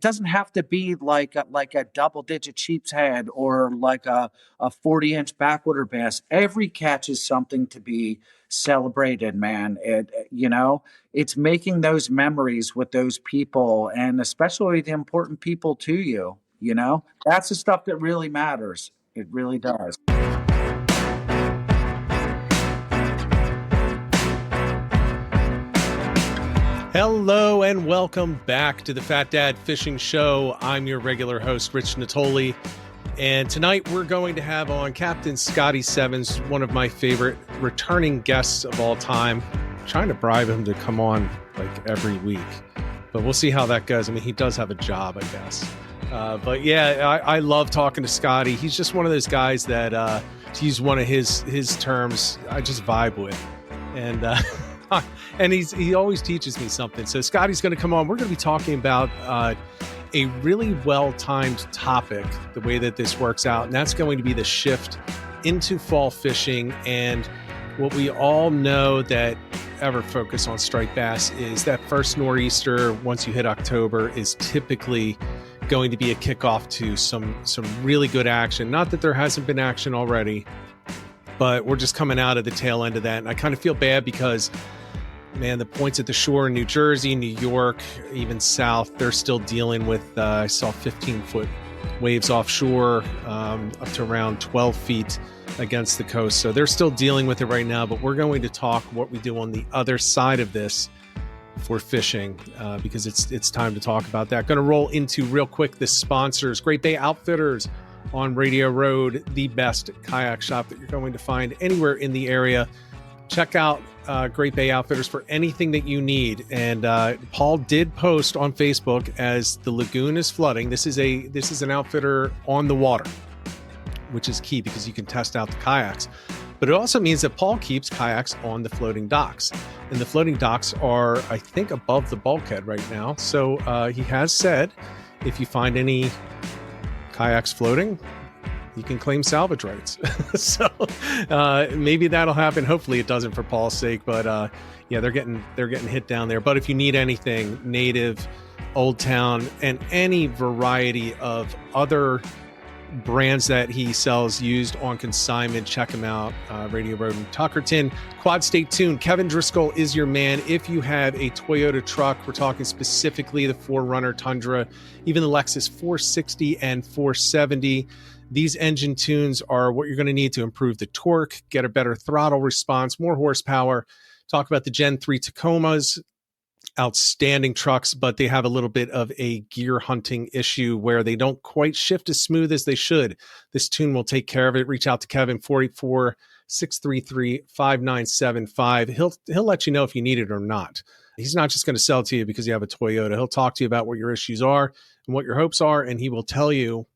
doesn't have to be like a double digit sheepshead or like a 40-inch backwater bass. Every catch is something to be celebrated, man. It's making those memories with those people, and especially the important people to you. That's the stuff that really matters. It really does. Hello and welcome back to the Fat Dad Fishing Show. I'm your regular host, Rich Natoli, and tonight we're going to have on Captain Scotty Sevins, one of my favorite returning guests of all time. I'm trying to bribe him to come on like every week, but we'll see how that goes. I mean, he does have a job, I guess. But yeah, I love talking to Scotty. He's just one of those guys that, to use one of his terms, I just vibe with. And he always teaches me something. So Scotty's going to come on. We're going to be talking about a really well-timed topic, the way that this works out. And that's going to be the shift into fall fishing. And what we all know that ever focus on striped bass is that first nor'easter, once you hit October, is typically going to be a kickoff to some really good action. Not that there hasn't been action already, but we're just coming out of the tail end of that. And I kind of feel bad because, man, the points at the shore in New Jersey, New York, even south, they're still dealing with, I saw 15-foot waves offshore, up to around 12 feet against the coast. So they're still dealing with it right now, but we're going to talk what we do on the other side of this for fishing, because it's time to talk about that. Going to roll into real quick the sponsors. Great Bay Outfitters on Radio Road, the best kayak shop that you're going to find anywhere in the area. Check out Great Bay Outfitters for anything that you need. And Paul did post on Facebook as the lagoon is flooding. This is an outfitter on the water, which is key because you can test out the kayaks. But it also means that Paul keeps kayaks on the floating docks. And the floating docks are, I think, above the bulkhead right now. So he has said, if you find any kayaks floating, you can claim salvage rights. So maybe that'll happen. Hopefully it doesn't for Paul's sake. But yeah, they're getting hit down there. But if you need anything, Native, Old Town, and any variety of other brands that he sells used on consignment, check him out. Radio Road in Tuckerton. Quad State Tune, Kevin Driscoll is your man. If you have a Toyota truck, we're talking specifically the 4Runner Tundra, even the Lexus 460 and 470. These engine tunes are what you're going to need to improve the torque, get a better throttle response, more horsepower. Talk about the Gen 3 Tacomas, outstanding trucks, but they have a little bit of a gear hunting issue where they don't quite shift as smooth as they should. This tune will take care of it. Reach out to Kevin, 484-633-5975. He'll let you know if you need it or not. He's not just going to sell it to you because you have a Toyota. He'll talk to you about what your issues are and what your hopes are, and he will tell you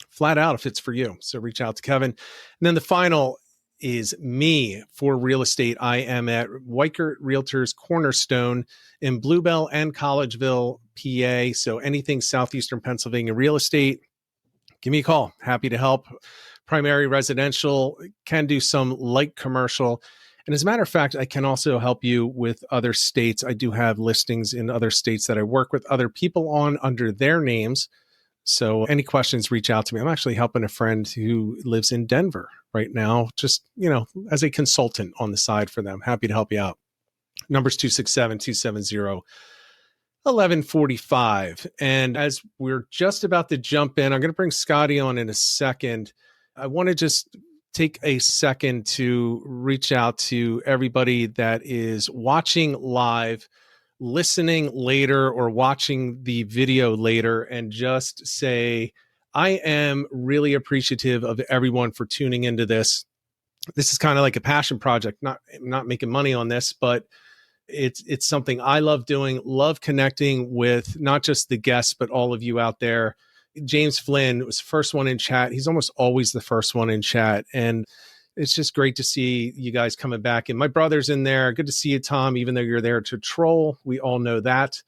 flat out if it's for you. So reach out to Kevin. And then the final is me for real estate. I am at Weichert Realtors Cornerstone in Bluebell and Collegeville, PA. So anything Southeastern Pennsylvania real estate, give me a call. Happy to help. Primary residential, can do some light commercial. And as a matter of fact, I can also help you with other states. I do have listings in other states that I work with other people on under their names. So any questions, reach out to me. I'm actually helping a friend who lives in Denver right now, just, as a consultant on the side for them. Happy to help you out. Number's 267-270-1145. And as we're just about to jump in, I'm going to bring Scotty on in a second. I want to just take a second to reach out to everybody that is watching live, listening later, or watching the video later, and just say, I am really appreciative of everyone for tuning into this. This is kind of like a passion project, not making money on this, but it's something I love doing, love connecting with not just the guests, but all of you out there. James Flynn was the first one in chat. He's almost always the first one in chat. And it's just great to see you guys coming back. And my brother's in there. Good to see you, Tom, even though you're there to troll. We all know that.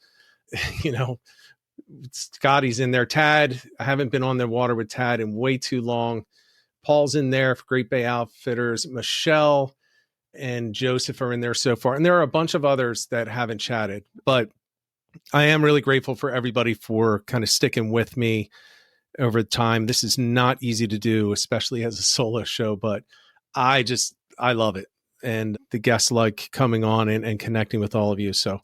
Scotty's in there. Tad, I haven't been on the water with Tad in way too long. Paul's in there for Great Bay Outfitters. Michelle and Joseph are in there so far. And there are a bunch of others that haven't chatted. But I am really grateful for everybody for kind of sticking with me over time. This is not easy to do, especially as a solo show, but I love it. And the guests like coming on and connecting with all of you. So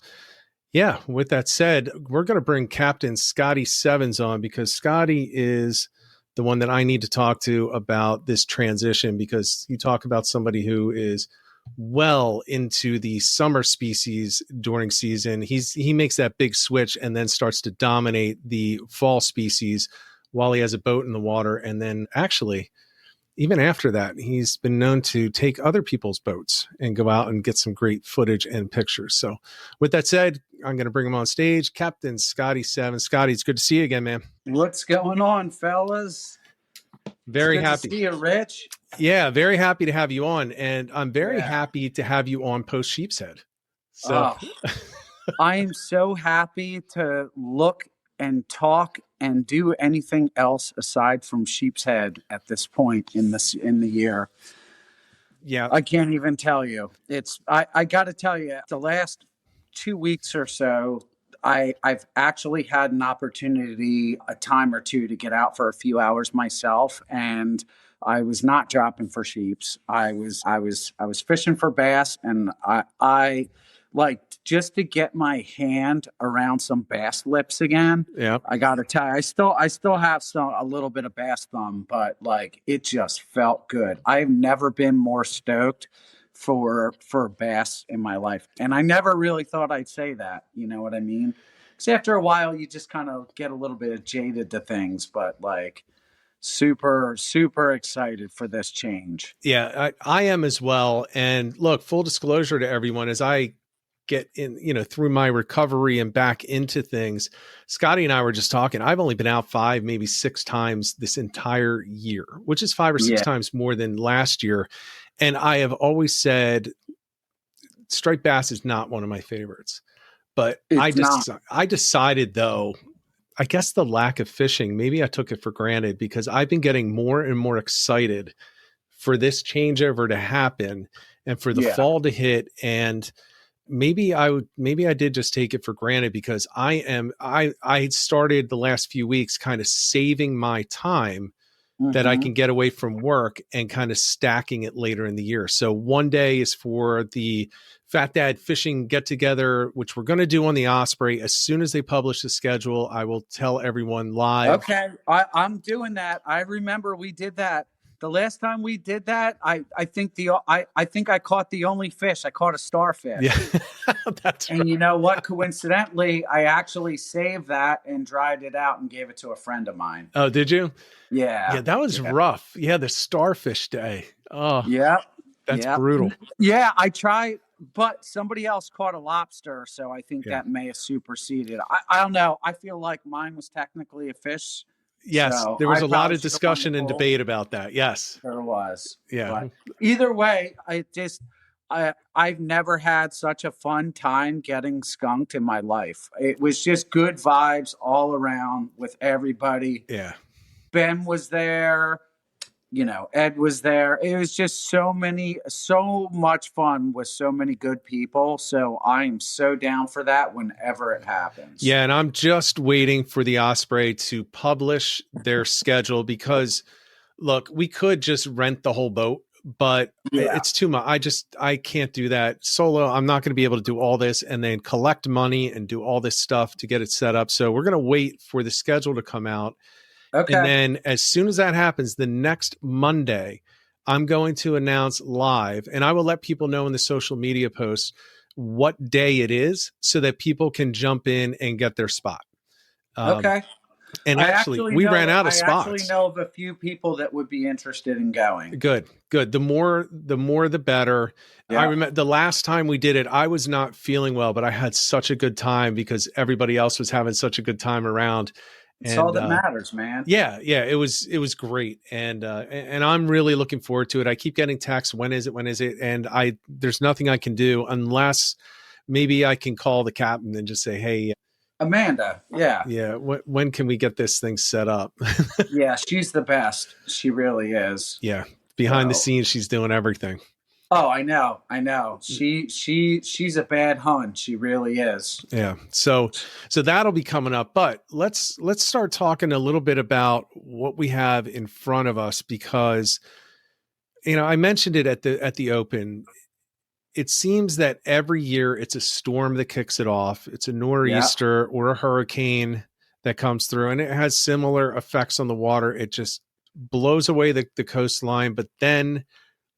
yeah, with that said, we're going to bring Captain Scotty Sevins on, because Scotty is the one that I need to talk to about this transition, because you talk about somebody who is well into the summer species during season. He makes that big switch and then starts to dominate the fall species while he has a boat in the water. And then actually, even after that, he's been known to take other people's boats and go out and get some great footage and pictures. So with that said, I'm going to bring him on stage. Captain Scotty Sevins. Scotty, it's good to see you again, man. What's going on, fellas? Very it's good happy to see you, Rich. Yeah, very happy to have you on. And I'm very happy to have you on post Sheepshead. So I am so happy to look and talk and do anything else aside from Sheepshead at this point in the year. Yeah, I can't even tell you. I got to tell you, the last 2 weeks or so, I've actually had an opportunity, a time or two, to get out for a few hours myself, and I was not dropping for sheeps. I was fishing for bass, and I like, just to get my hand around some bass lips again. Yeah, I gotta tell you, I still have a little bit of bass thumb, but like, it just felt good. I've never been more stoked for bass in my life, and I never really thought I'd say that. You know what I mean? Because after a while, you just kind of get a little bit jaded to things, but like, super excited for this change. Yeah, I am as well. And look, full disclosure to everyone, as I get in, through my recovery and back into things, Scotty and I were just talking. I've only been out 5, maybe 6 times this entire year, which is 5 or 6 times more than last year. And I have always said striped bass is not one of my favorites, but I decided, though, I guess the lack of fishing, maybe I took it for granted, because I've been getting more and more excited for this changeover to happen and for the fall to hit. And maybe I did just take it for granted, because I started the last few weeks kind of saving my time that I can get away from work and kind of stacking it later in the year. So one day is for the Fat Dad fishing get together, which we're going to do on the Osprey. As soon as they publish the schedule, I will tell everyone live. Okay. I'm doing that. I remember we did that. The last time we did that, I think I caught the only fish. I caught a starfish. Yeah, that's and right. You know what? Coincidentally, I actually saved that and dried it out and gave it to a friend of mine. Oh, did you? Yeah. Yeah, that was rough. Yeah, the starfish day. Oh, yeah. That's brutal. Yeah, I tried, but somebody else caught a lobster, so I think that may have superseded. I don't know. I feel like mine was technically a fish. Yes, so there was a lot of discussion and debate about that. Yes, there was. Yeah. But either way, I've never had such a fun time getting skunked in my life. It was just good vibes all around with everybody. Yeah. Ben was there. Ed was there. It was just so much fun with so many good people. So I'm so down for that whenever it happens. Yeah. And I'm just waiting for the Osprey to publish their schedule, because look, we could just rent the whole boat, but it's too much. I can't do that solo. I'm not going to be able to do all this and then collect money and do all this stuff to get it set up. So we're going to wait for the schedule to come out. Okay. And then as soon as that happens, the next Monday, I'm going to announce live, and I will let people know in the social media posts what day it is so that people can jump in and get their spot. Okay. And actually we ran out of spots. I actually know of a few people that would be interested in going. Good. The more, the better. Yeah. I remember the last time we did it, I was not feeling well, but I had such a good time because everybody else was having such a good time around. It's all that matters, man. Yeah. It was great. And I'm really looking forward to it. I keep getting texts. When is it? And there's nothing I can do unless maybe I can call the captain and just say, hey, Amanda. Yeah. When can we get this thing set up? Yeah. She's the best. She really is. Yeah. Behind the scenes, she's doing everything. Oh, I know, I know. She's a bad hunt. She really is. Yeah. So that'll be coming up, but let's start talking a little bit about what we have in front of us because I mentioned it at the open. It seems that every year it's a storm that kicks it off. It's a Yeah. nor'easter or a hurricane that comes through and it has similar effects on the water. It just blows away the coastline, but then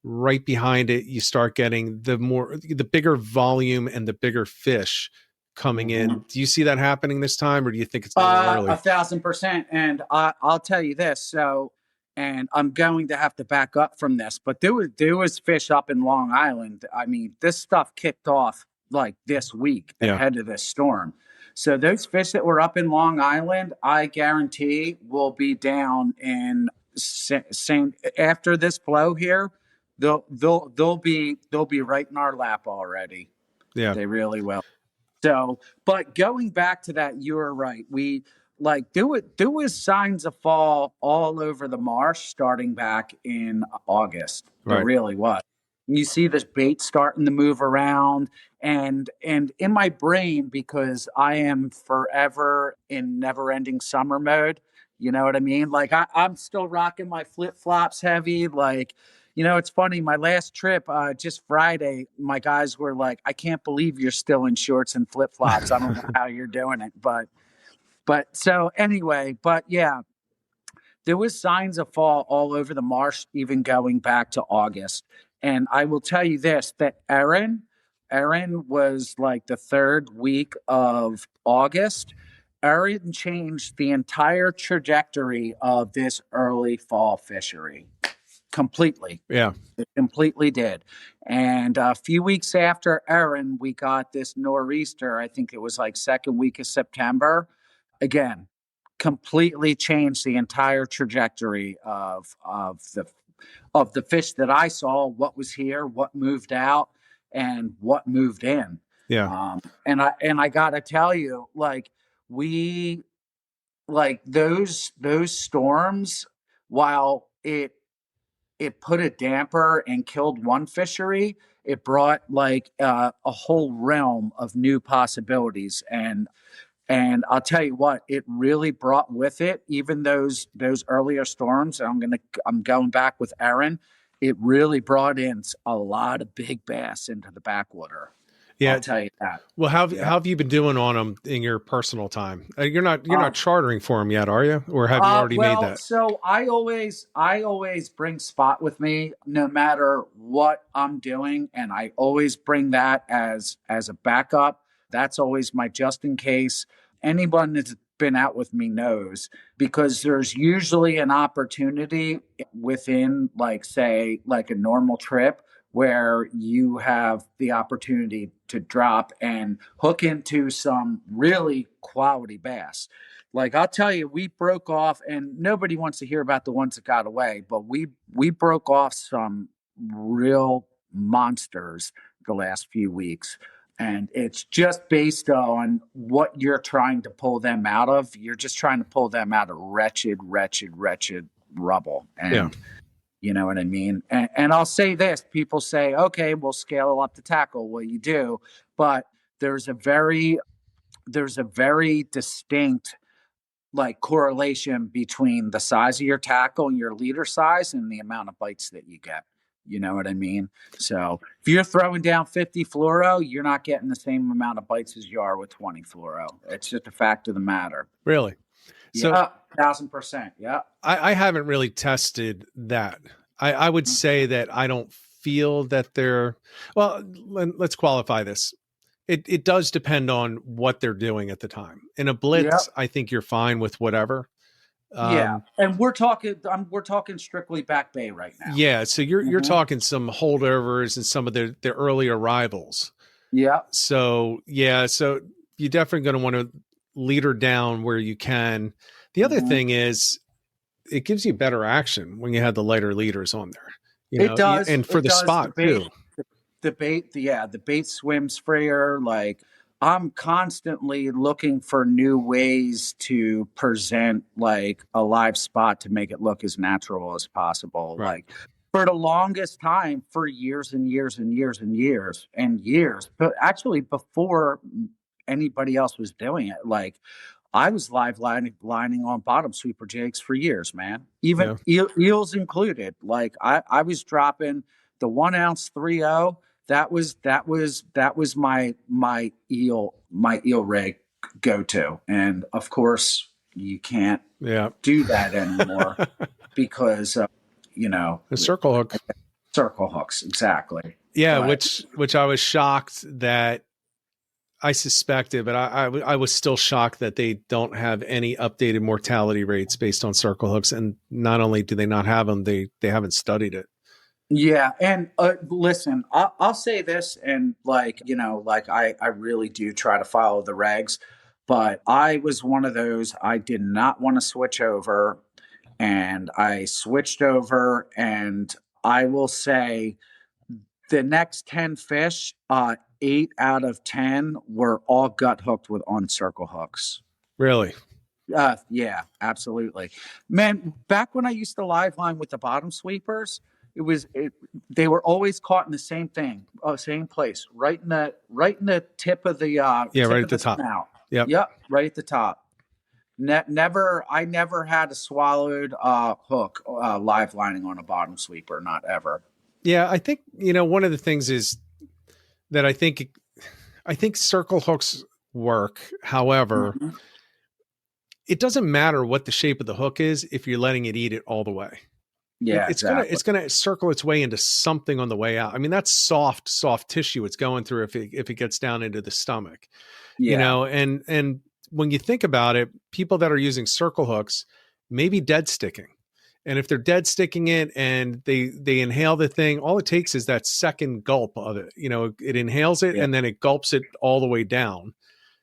right behind it, you start getting the bigger volume and the bigger fish coming in. Mhm. Do you see that happening this time, or do you think it's a little A early? 1000%. And I'll tell you this. So, and I'm going to have to back up from this, but there was fish up in Long Island. I mean, this stuff kicked off like this week Yeah, ahead of this storm. So those fish that were up in Long Island, I guarantee will be down in same after this flow here. They'll be right in our lap already. yeah, They really will. So, but going back to that, you were right. We like there was signs of fall all over the marsh starting back in August. There right. really was. You see this bait starting to move around, and in my brain, because I am forever in never-ending summer mode. You know what I mean? Like I'm still rocking my flip flops heavy. Like, it's funny. My last trip, just Friday, my guys were like, "I can't believe you're still in shorts and flip flops. I don't know how you're doing it." But so anyway, but yeah, there was signs of fall all over the marsh, even going back to August. And I will tell you this: that Erin was like the third week of August. Erin changed the entire trajectory of this early fall fishery completely. Yeah, It completely did. And a few weeks after Erin, we got this nor'easter. I think it was like second week of September. Again, completely changed the entire trajectory of the fish that I saw, what was here, what moved out, and what moved in. yeah, And I gotta tell you, like we like those storms, while it put a damper and killed one fishery, it brought like a whole realm of new possibilities. And I'll tell you what, it really brought with it, even those earlier storms. I'm going back with Aaron. It really brought in a lot of big bass into the backwater. I'll yeah. tell you that. Well, how Yeah. have you been doing on them in your personal time? You're not Um, chartering for them yet, are you? Or have you already made well, that? so I always bring Spot with me no matter what I'm doing, and I always bring that as a backup. That's always my just in case. Anyone that's been out with me knows, because there's usually an opportunity within, like, say, like a normal trip, where you have the opportunity to drop and hook into some really quality bass. Like, I'll tell you, we broke off, and nobody wants to hear about the ones that got away, but we broke off some real monsters the last few weeks. And it's just based on what you're trying to pull them out of. You're just trying to pull them out of wretched, wretched, wretched rubble. Yeah, And you know what I mean? And I'll say this: people say, okay, we'll scale up the tackle. Well, you do, but there's a very there's a very distinct, like, correlation between the size of your tackle and your leader size and the amount of bites that you get. You know what I mean? So if you're throwing down 50 fluoro, you're not getting the same amount of bites as you are with 20 fluoro. It's just a fact of the matter. really. So Yeah, 1000%. Yeah. I haven't really tested that. I would say that I don't feel that they're well. Let's qualify this. It does depend on what they're doing at the time. In a Yeah. blitz, I think you're fine with whatever. Yeah. Um, And we're talking strictly Back Bay right now. yeah, so you're Hmm. talking some holdovers and some of the early arrivals. Yeah. So yeah, so you're definitely going to want to lead her down where you can. The other Hmm. thing is it gives you better action when you have the lighter leaders on there. It does. And for It the does. The spot bait, too. the bait, yeah, the bait swims freer. Like, I'm constantly looking for new ways to present like a live spot to make it look as natural as possible. Right. Like, For the longest time, for years and years and years and years and years, but actually before anybody else was doing it, like I was lining on bottom sweeper jigs for years, man. Even Yeah. eels included. Like I was dropping the 1 ounce 3.0. That was my eel rig go to, and of course you can't Yeah. do that anymore because you know The circle hook. circle hooks exactly. Yeah, But which I was shocked that I suspected, but I was still shocked that they don't have any updated mortality rates based on circle hooks. And not only do they not have them, they haven't studied it. yeah, and listen, I'll say this, and like like I really do try to follow the regs, but I was one of those I did not want to switch over, and I switched over, and I will say the next 10 fish, 8 out of 10 were all gut hooked with on circle hooks. Really? Yeah, absolutely. Man, back when I used to live line with the bottom sweepers, they were always caught in the same thing, same place, right in the tip of the Yeah, tip right of at the the top. snout. Yep. Yep, right at the top. I never had a swallowed hook live lining on a bottom sweeper, not ever. Yeah, I think, one of the things is that I think circle hooks work. However, Mhm. it doesn't matter what the shape of the hook is if you're letting it eat it all the way. Yeah, exactly. It's gonna circle its way into something on the way out. I mean, that's soft tissue it's going through if it gets down into the stomach. Yeah. And when you think about it, people that are using circle hooks may be dead sticking. And if they're dead sticking it and they inhale the thing, all it takes is that second gulp of it. It inhales it Yeah. and then it gulps it all the way down.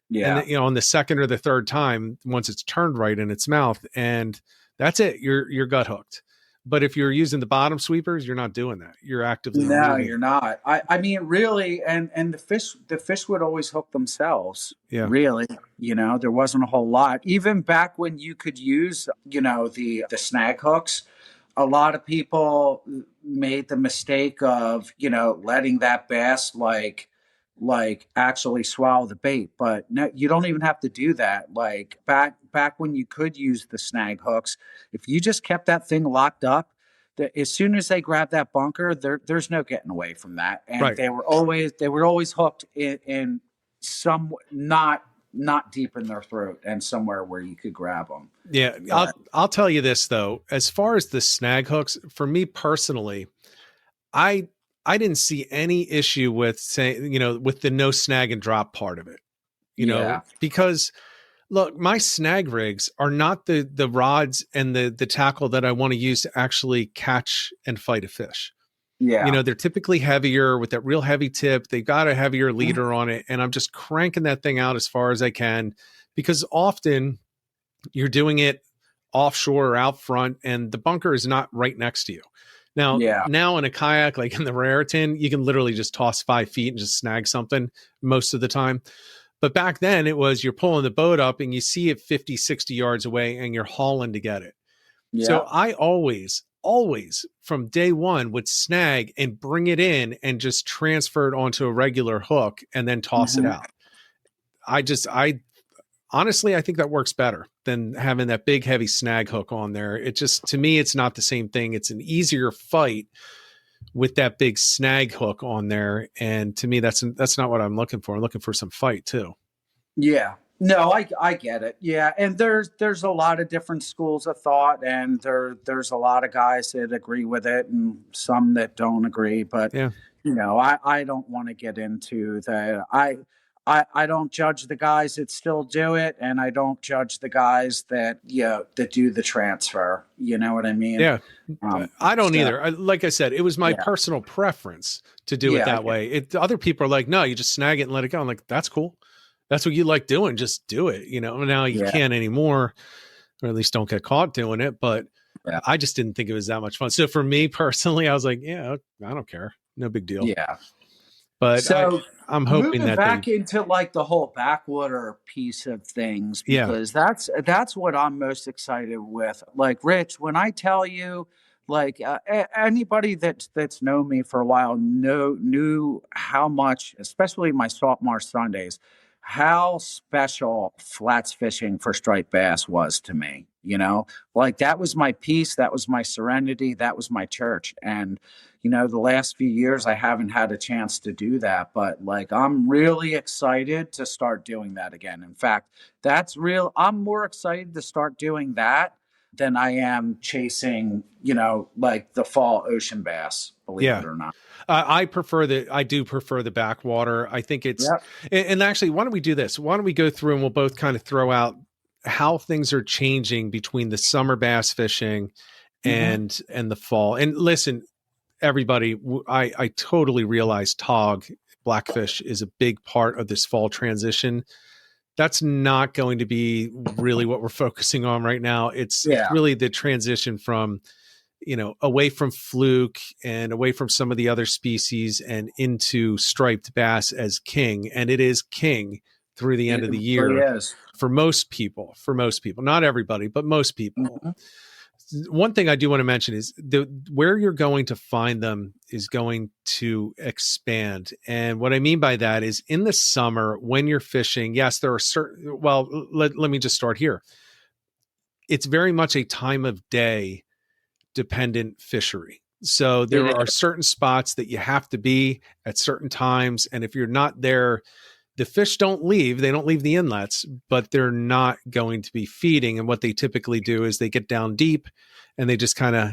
And Yeah. then, on the second or the third time, once it's turned right in its mouth, and that's it, you're gut hooked. But if you're using the bottom sweepers, you're not doing that. You're actively No, removing. you're not. I mean, really, and the fish would always hook themselves. Yeah. Really, there wasn't a whole lot. Even back when you could use, the snag hooks, a lot of people made the mistake of, letting that bass like actually swallow the bait. But no, you don't even have to do that. Like back when you could use the snag hooks, if you just kept that thing locked up, as soon as they grab that bunker, there's no getting away from that. And Right. they were always hooked in some not deep in their throat and somewhere where you could grab them. Yeah. I'll tell you this though, as far as the snag hooks, for me personally, I didn't see any issue with saying, with the no snag and drop part of it, Yeah. because look, my snag rigs are not the rods and the tackle that I want to use to actually catch and fight a fish. Yeah. They're typically heavier with that real heavy tip. They've got a heavier leader on it. And I'm just cranking that thing out as far as I can, because often you're doing it offshore or out front and the bunker is not right next to you. Now in a kayak, like in the Raritan, you can literally just toss 5 feet and just snag something most of the time. But back then it was, you're pulling the boat up and you see it 50, 60 yards away and you're hauling to get it. Yeah. So I always from day one would snag and bring it in and just transfer it onto a regular hook and then toss it out. I honestly, I think that works better than having that big heavy snag hook on there. It just, to me, it's not the same thing. It's an easier fight with that big snag hook on there. And to me, that's not what I'm looking for. I'm looking for some fight too. Yeah. No, I get it. Yeah. And there's a lot of different schools of thought, and there's a lot of guys that agree with it and some that don't agree. But Yeah. I don't want to get into that. I don't judge the guys that still do it, and I don't judge the guys that that do the transfer. You know what I mean? Yeah. I don't either. Like I said, it was my personal preference to do it that way. Other people are like, no, you just snag it and let it go. I'm like, that's cool. That's what you like doing. Just do it. Now you can't anymore, or at least don't get caught doing it. But I just didn't think it was that much fun. So for me personally, I was like, yeah, I don't care. No big deal. Yeah. But so I'm hoping moving that back into like the whole backwater piece of things, because that's what I'm most excited with. Like, Rich, when I tell you Anybody that's known me for a while knew how much, especially my salt marsh Sundays, how special flats fishing for striped bass was to me. Like that was my peace, that was my serenity, that was my church. And the last few years I haven't had a chance to do that, but like I'm really excited to start doing that again. In fact, that's real. I'm more excited to start doing that than I am chasing, like the fall ocean bass, believe Yeah. it or not. I do prefer the backwater. I think it's, Yep. and actually, why don't we do this? Why don't we go through and we'll both kind of throw out how things are changing between the summer bass fishing Mm-hmm. and the fall. And listen, everybody, I totally realize tog, blackfish is a big part of this fall transition. That's not going to be really what we're focusing on right now. It's Yeah. really the transition from, away from fluke and away from some of the other species and into striped bass as king. And it is king through the end It of the really year is. for most people, not everybody, but most people. Mm-hmm. One thing I do want to mention is where you're going to find them is going to expand. And what I mean by that is in the summer when you're fishing, yes, there are certain, well, let me just start here. It's very much a time of day dependent fishery. So It there are is. certain spots that you have to be at certain times. And if you're not there, the fish don't leave. They don't leave the inlets, but they're not going to be feeding. And what they typically do is they get down deep and they just kind of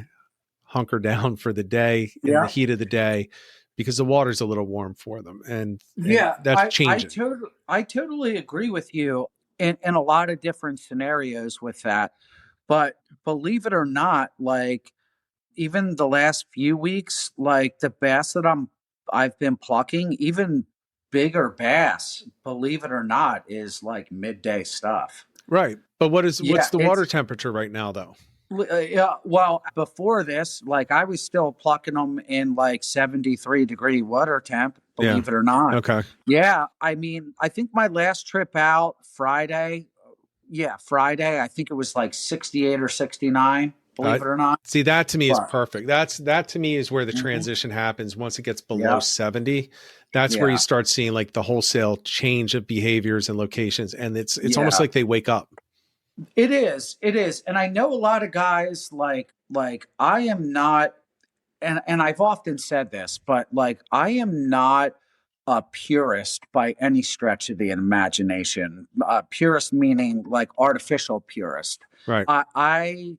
hunker down for the day in the Yeah. heat of the day because the water's a little warm for them. And Yeah. that's changing. I totally agree with you in a lot of different scenarios with that. But believe it or not, like even the last few weeks, like the bass that I've been plucking, even bigger bass, believe it or not, is like midday stuff. Right. But what's Yeah, the water temperature right now though? yeah. Well, before this, like I was still plucking them in like 73-degree water temp, Yeah. believe it or not. Okay. Yeah, I mean, I think my last trip out Friday, yeah, Friday, I think it was like 68 or 69, believe it or not. See, that to me is But perfect. That to me is where the mhm, transition happens. Once it gets below yeah, 70, that's where you yeah, start seeing like the wholesale change of behaviors and locations. And it's almost yeah. like they wake up. It is. It is. And I know a lot of guys like I am not, and I've often said this, but like I am not a purist by any stretch of the imagination. Purist meaning like artificial purist. Right. I I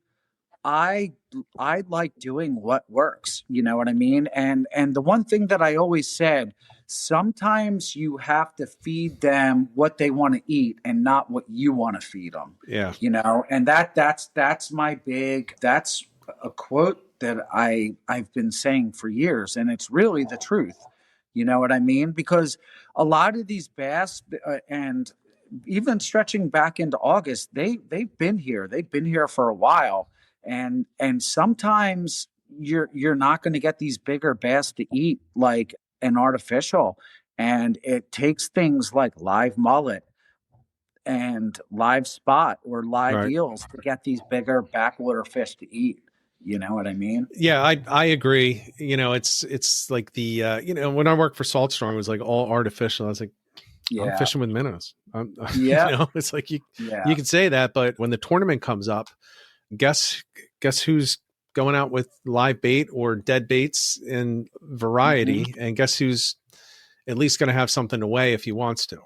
I I like doing what works, you know what I mean? And the one thing that I always said, sometimes you have to feed them what they want to eat and not what you want to feed them. Yeah. And that's my big that's a quote that I've been saying for years, and it's really the truth. You know what I mean? Because a lot of these bass and even stretching back into August, they've been here. They've been here for a while, and sometimes you're not going to get these bigger bass to eat like an artificial, and it takes things like live mullet and live spot or live Right. eels to get these bigger backwater fish to eat. You know what I mean? Yeah, I agree. It's like the when I worked for Salt Strong, it was like all artificial. I was like, I'm Yeah, fishing with minnows. yeah, It's like you yeah. can say that, but when the tournament comes up, guess who's going out with live bait or dead baits in Hmm. variety, and guess who's at least going to have something to weigh if he wants to.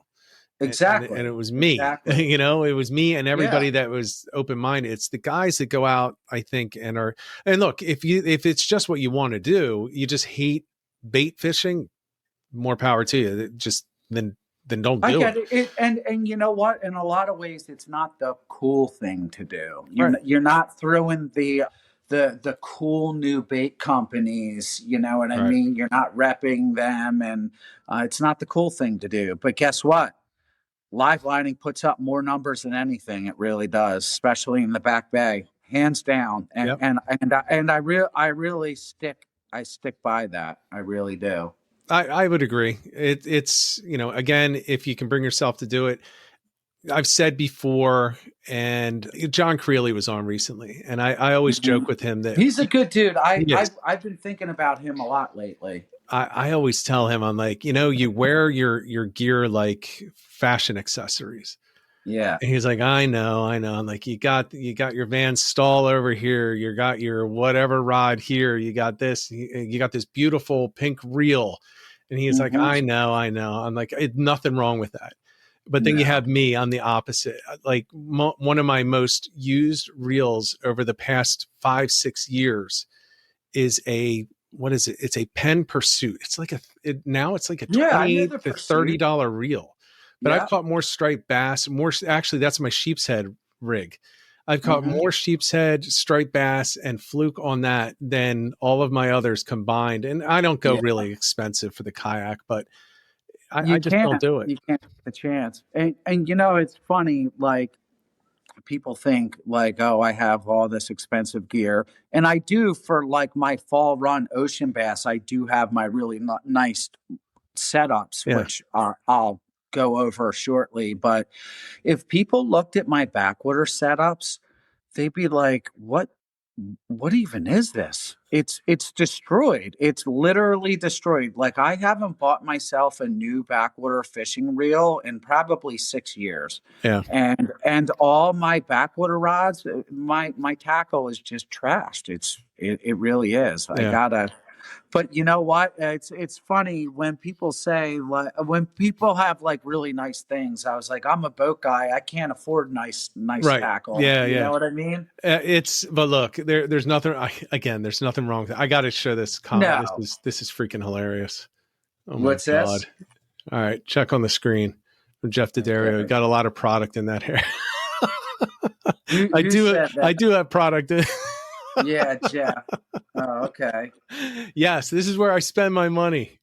And Exactly, it was me. exactly. It was me and Yeah. everybody that was open minded. It's the guys that go out, I think, and look, if it's just what you want to do, you just hate bait fishing, more power to you. Just then don't I do get it. it. And you know what? In a lot of ways, it's not the cool thing to do. Right. You're not throwing the cool new bait companies. You know what I Right. mean? You're not repping them, and it's not the cool thing to do. But guess what? Live lining puts up more numbers than anything. It really does, especially in the back bay, hands down. And Yep. I really stick by that. I really do. I would agree. It's again, if you can bring yourself to do it, I've said before, and John Creeley was on recently, and I always Mhm. joke with him that He's a good dude. he is. I've been thinking about him a lot lately. I always tell him, I'm like, you wear your gear like fashion accessories. Yeah. And he's like, I know. I'm like, you got your Van stall over here. You got your whatever rod here. You got this. You got this beautiful pink reel. And he's like, Hmm. I know. I'm like, nothing wrong with that. But then you No. have me on the opposite. Like one of my most used reels over the past 5-6 years is what is it? It's a Pen Pursuit. It's like now it's like a Yeah, I know 28 the to $30 pursuit. reel. But I've Yeah. caught more striped bass, actually that's my Sheepshead rig. I've caught Hmm. more Sheepshead, striped bass, and fluke on that than all of my others combined. And I don't go Yeah. really expensive for the kayak, but I You just can't. don't do it. You can't take the chance. And it's funny. Like people think like, oh, I have all this expensive gear, and I do for like my fall run ocean bass. I do have my really nice setups, Yeah. which I'll go over shortly. But if people looked at my backwater setups, they'd be like, what even is this? It's destroyed. It's literally destroyed. Like I haven't bought myself a new backwater fishing reel in probably 6 years. Yeah. And all my backwater rods, my tackle is just trashed. It really is. I Yeah. gotta, but you know what? It's funny when people say like when people have like really nice things. I was like, I'm a boat guy. I can't afford nice Right. tackle. Yeah. You Yeah. know what I mean? But look, there's nothing. Again, there's nothing wrong with it. I got to show this comment. No. This is freaking hilarious. Oh my What's god! this? All right, check on the screen from Jeff D'Addario. We Okay. got a lot of product in that hair. Who said I that? do have product. Yeah, Jeff. Oh, okay. Yes, this is where I spend my money.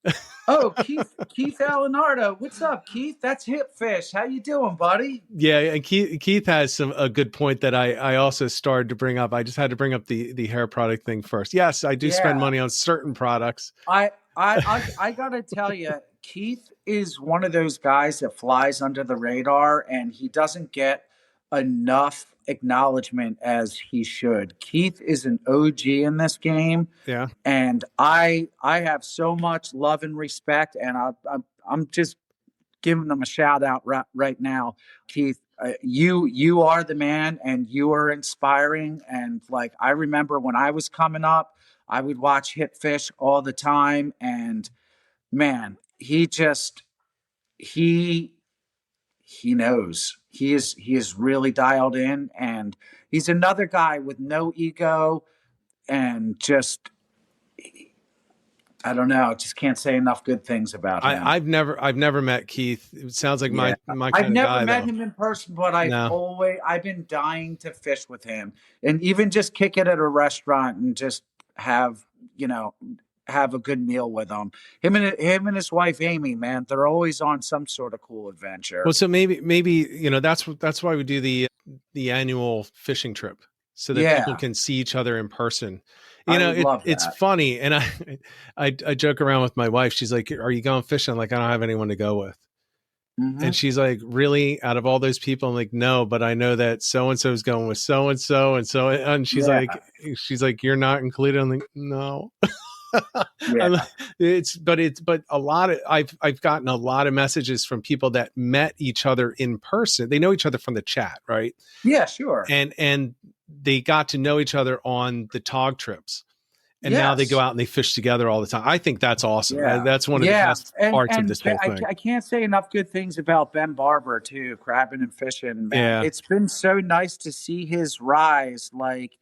Oh, Keith Alenardo. What's up, Keith? That's Hip Fish. How you doing, buddy? Yeah, and Keith has a good point that I also started to bring up. I just had to bring up the hair product thing first. Yes, I do spend Yeah. money on certain products. I gotta tell you, Keith is one of those guys that flies under the radar, and he doesn't get enough acknowledgement as he should. Keith is an OG in this game, Yeah. and I have so much love and respect, and I'm just giving him a shout out right now, Keith. You are the man, and you are inspiring. And like I remember when I was coming up, I would watch Hit Fish all the time, and man, he he knows he is really dialed in, and he's another guy with no ego and just I don't know, just can't say enough good things about him. I've never met Keith. It sounds like Yeah. my I've kind of never guy met though. him in person, but No. I've been dying to fish with him and even just kick it at a restaurant and just have, have a good meal with him. Him and his wife Amy, man, they're always on some sort of cool adventure. Well, so maybe that's why we do the annual fishing trip so that people Yeah, can see each other in person. I would love It's that. funny, and I joke around with my wife. She's like, "Are you going fishing?" I'm like, "I don't have anyone to go with." Hmm. And she's like, "Really? Out of all those people?" I'm like, "No, but I know that so and so is going with so and so and so." And Yeah, she's like, "You're not included." I'm like, "No." yeah, But a lot of I've gotten a lot of messages from people that met each other in person. They know each other from the chat, right? yeah, sure. And they got to know each other on the tog trips. And now they go Yes. out and they fish together all the time. I think that's awesome. Yeah. That's one of the Yeah. best parts of this whole thing. I can't say enough good things about Ben Barber too, crabbing and fishing, man. Yeah. It's been so nice to see his rise. Like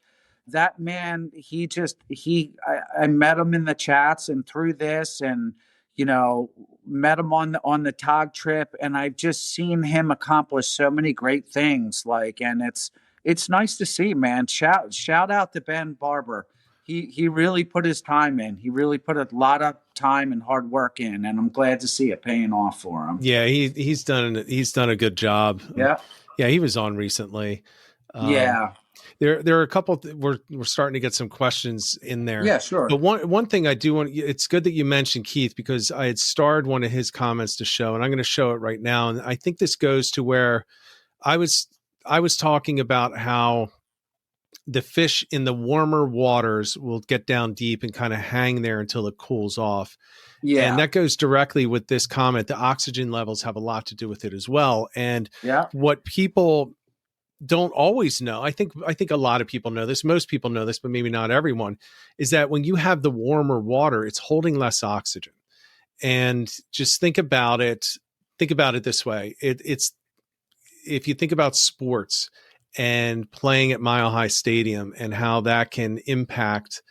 that man, I met him in the chats and through this and met him on the Tog trip and I've just seen him accomplish so many great things. Like and it's nice to see, man. Shout out to Ben Barber. He really put his time in. He really put a lot of time and hard work in, and I'm glad to see it paying off for him. Yeah, he's done a good job. Yeah, Yeah, he was on recently. yeah, There are a couple. We're starting to get some questions in there. yeah. Sure. But one thing I do want. It's good that you mentioned Keith because I had starred one of his comments to show, and I'm going to show it right now. And I think this goes to where I was I was talking about how the fish in the warmer waters will get down deep and kind of hang there until it cools off. And Yeah. that goes directly with this comment. The oxygen levels have a lot to do with it as well. And Yeah. what people don't always know, I think a lot of people know this, most people know this, but maybe not everyone, is that when you have the warmer water, it's holding less oxygen. And just think about it this way. It's if you think about sports and playing at Mile High Stadium and how that can impact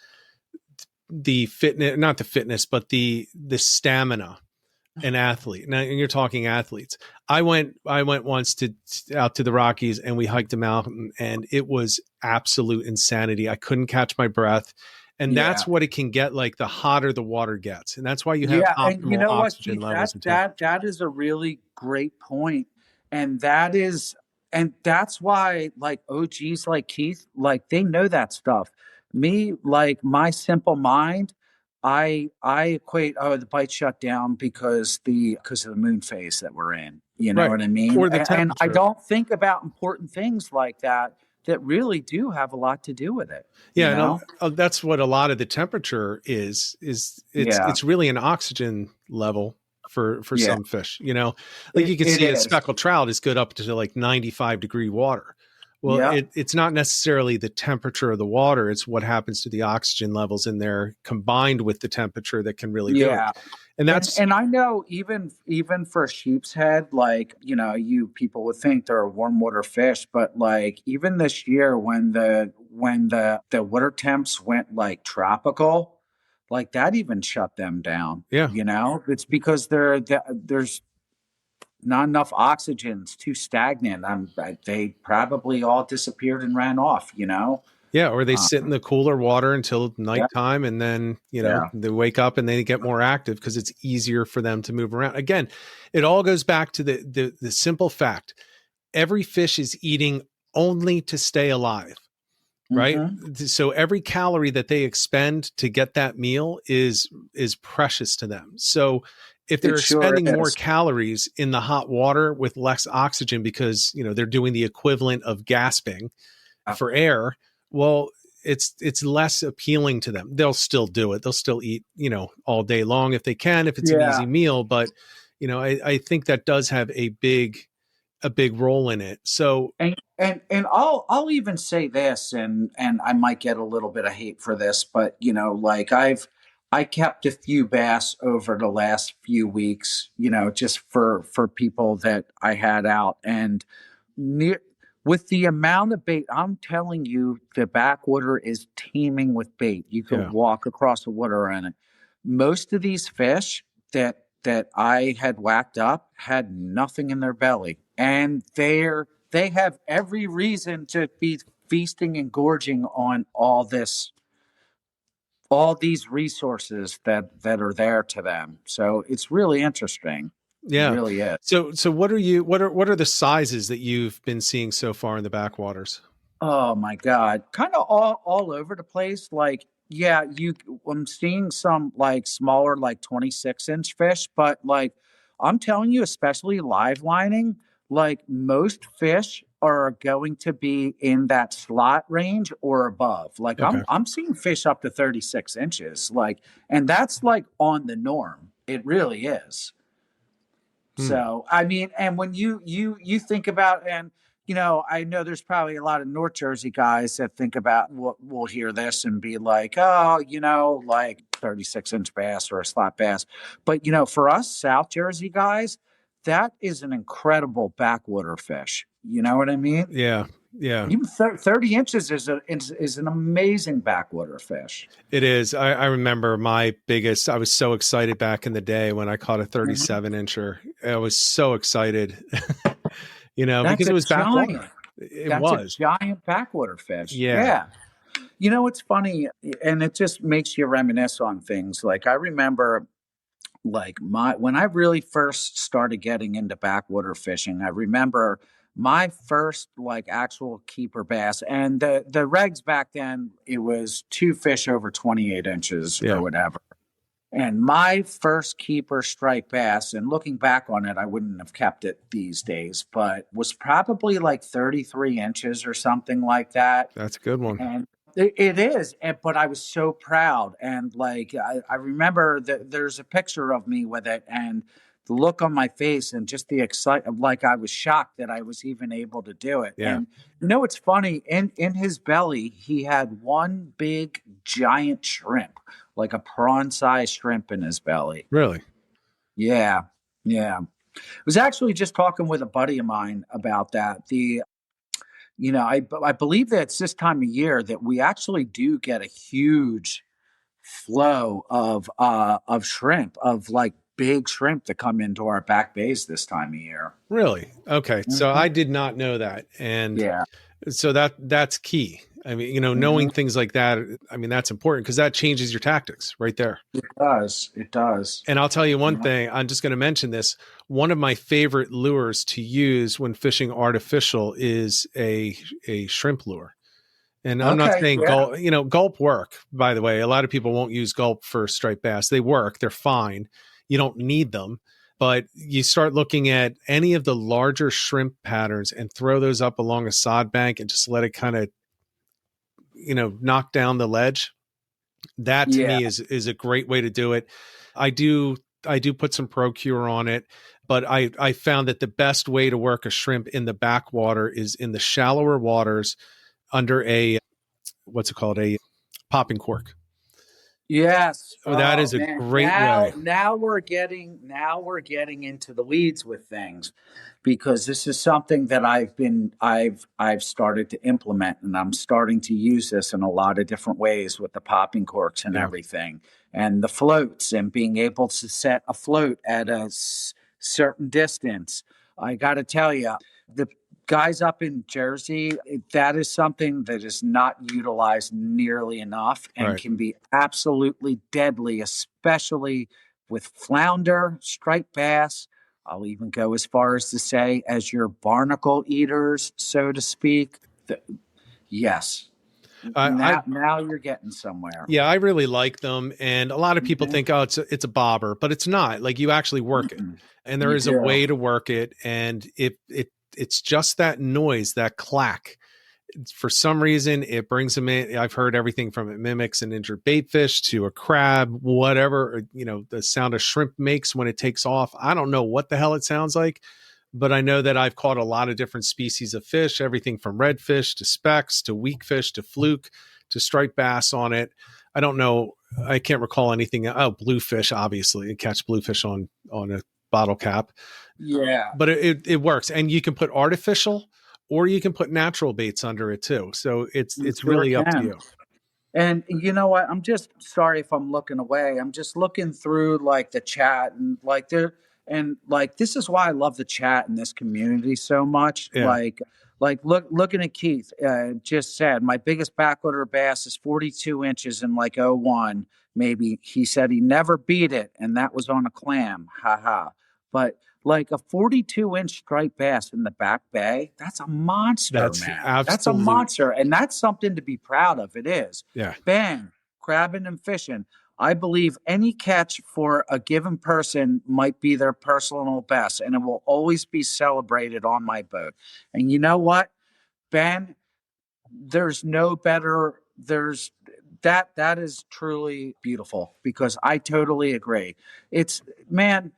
the fitness, not the fitness, but the stamina an athlete. Now you're talking athletes. I went once to out to the Rockies and we hiked a mountain and it was absolute insanity. I couldn't catch my breath. And Yeah. that's what it can get like the hotter the water gets. And that's why you have Yeah, and you optimal know what, oxygen Keith? levels and temperature. That is a really great point, and that's why like OGs like Keith, like they know that stuff. Me, like my simple mind, I equate the bite shut down because of the moon phase that we're in. You know Right. what I mean? Or the And I temperature. don't think about important things like that that really do have a lot to do with it. You Yeah, and know? that's what a lot of the temperature is Yeah, it's really an oxygen level for yeah, some fish. You know, like you can it see a is. speckled trout is good up to like 95-degree water. Well, Yeah. it's not necessarily the temperature of the water; it's what happens to the oxygen levels in there combined with the temperature that can really do it. Yeah. And that's And I know even for sheep's head, like, you know, you people would think they're a warm water fish, but like even this year when the water temps went like tropical, like that even shut them down, yeah. you know? It's because there's not enough oxygen, it's too stagnant. They probably all disappeared and ran off, you know? Yeah, or they Uh, sit in the cooler water until yeah, nighttime and then, yeah. they wake up and they get more active because it's easier for them to move around. Again, it all goes back to the simple fact. Every fish is eating only to stay alive, right? Hmm. So every calorie that they expend to get that meal is precious to them. So if they're It sure expending more is. calories in the hot water with less oxygen because, they're doing the equivalent of gasping for air, well, it's less appealing to them. They'll still do it. They'll still eat, all day long if they can, if it's an Yeah. easy meal. But, I think that does have a big role in it. So And I'll even say this, and I might get a little bit of hate for this, but you know, like I kept a few bass over the last few weeks, you know, just for people that I had out, and near with the amount of bait, I'm telling you, the backwater is teeming with bait. You could yeah, walk across the water in it. Most of these fish that I had whacked up had nothing in their belly, and they have every reason to be feasting and gorging on all these resources that are there to them. So it's really interesting. It yeah. really is. So what are the sizes that you've been seeing so far in the backwaters? Oh my God. Kind of all over the place. Like, yeah, I'm seeing some like smaller, like 26-inch fish, but like I'm telling you, especially live lining, like most fish are going to be in that slot range or above. Like Okay. I'm seeing fish up to 36 inches. Like, and that's like on the norm. It really is. Hmm. So, I mean, and when you think about, and you know, I know there's probably a lot of North Jersey guys that think about will hear this and be like, oh, you know, like 36-inch bass or a slot bass. But you know, for us South Jersey guys, that is an incredible backwater fish. You know what I mean? Yeah. Yeah. Even 30 inches is an amazing backwater fish. It is. I remember I was so excited back in the day when I caught a Mhm. 37 incher. I was so excited, That's because it a was backwater. giant. It That's a was. giant backwater fish. Yeah. Yeah. You know, it's funny, and it just makes you reminisce on things. Like I remember, like my when I really first started getting into backwater fishing. I remember my first like actual keeper bass, and the regs back then it was two fish over 28 inches or Yeah. whatever. And my first keeper striped bass, and looking back on it, I wouldn't have kept it these days, but was probably like 33 inches or something like that. That's a good one. And it is, but I was so proud. And like, I remember that there's a picture of me with it, and the look on my face and just the excitement, like I was shocked that I was even able to do it. Yeah. And it's funny, in his belly, he had one big giant shrimp, like a prawn-sized shrimp in his belly. Really? Yeah. Yeah. I was actually just talking with a buddy of mine about that. I believe that it's this time of year that we actually do get a huge flow of shrimp, of like big shrimp that come into our back bays this time of year. Really? Okay. So Mhm. I did not know that. And Yeah. so that's key. I mean, knowing Mhm. things like that, I mean, that's important because that changes your tactics right there. It does. It does. And I'll tell you one Yeah. thing, I'm just going to mention this. One of my favorite lures to use when fishing artificial is a shrimp lure. And I'm not Okay. saying Yeah. gulp work, by the way. A lot of people won't use gulp for striped bass. They work, they're fine. You don't need them. But you start looking at any of the larger shrimp patterns and throw those up along a sod bank and just let it kind of, knock down the ledge. That to Yeah. me is a great way to do it. I do put some Procure on it, but I found that the best way to work a shrimp in the backwater is in the shallower waters under a what's it called, a popping cork. Yes. Oh, that Oh is a man. great way. Now we're getting into the weeds with things, because this is something that I've started to implement, and I'm starting to use this in a lot of different ways with the popping corks and Yeah. everything, and the floats, and being able to set a float at a certain distance. I got to tell you, the guys up in Jersey, that is something that is not utilized nearly enough and Right. can be absolutely deadly, especially with flounder, striped bass. I'll even go as far as to say, as your barnacle eaters, so to speak. Yes. I Now you're getting somewhere. Yeah, I really like them. And a lot of people Mhm. think, oh, it's a bobber, but it's not. Like, you actually work it. Mm-mm. And there You is a do. way to work it. And it's just that noise, that clack. For some reason, it brings them in. I've heard everything from it mimics an injured bait fish to a crab, whatever, the sound a shrimp makes when it takes off. I don't know what the hell it sounds like, but I know that I've caught a lot of different species of fish, everything from redfish to specks to weakfish to fluke to striped bass on it. I don't know. I can't recall anything. Oh, bluefish, obviously. You catch bluefish on a bottle cap. Yeah. But it works. And you can put artificial or you can put natural baits under it too. So it's You sure really up to can. you. And you know what? I'm just sorry if I'm looking away. I'm just looking through like the chat, and like this is why I love the chat in this community so much. Yeah. Looking at Keith, just said my biggest backwater bass is 42 inches in like '01. Maybe he said he never beat it, and that was on a clam. Ha ha. But like a 42-inch striped bass in the back bay, that's a monster, That's man. That's a absolute. monster, and that's something to be proud of. It is. Yeah. Bang, crabbing and fishing. I believe any catch for a given person might be their personal best, and it will always be celebrated on my boat. And you know what, Ben? There's no better. That is truly beautiful, because I totally agree. It's, man,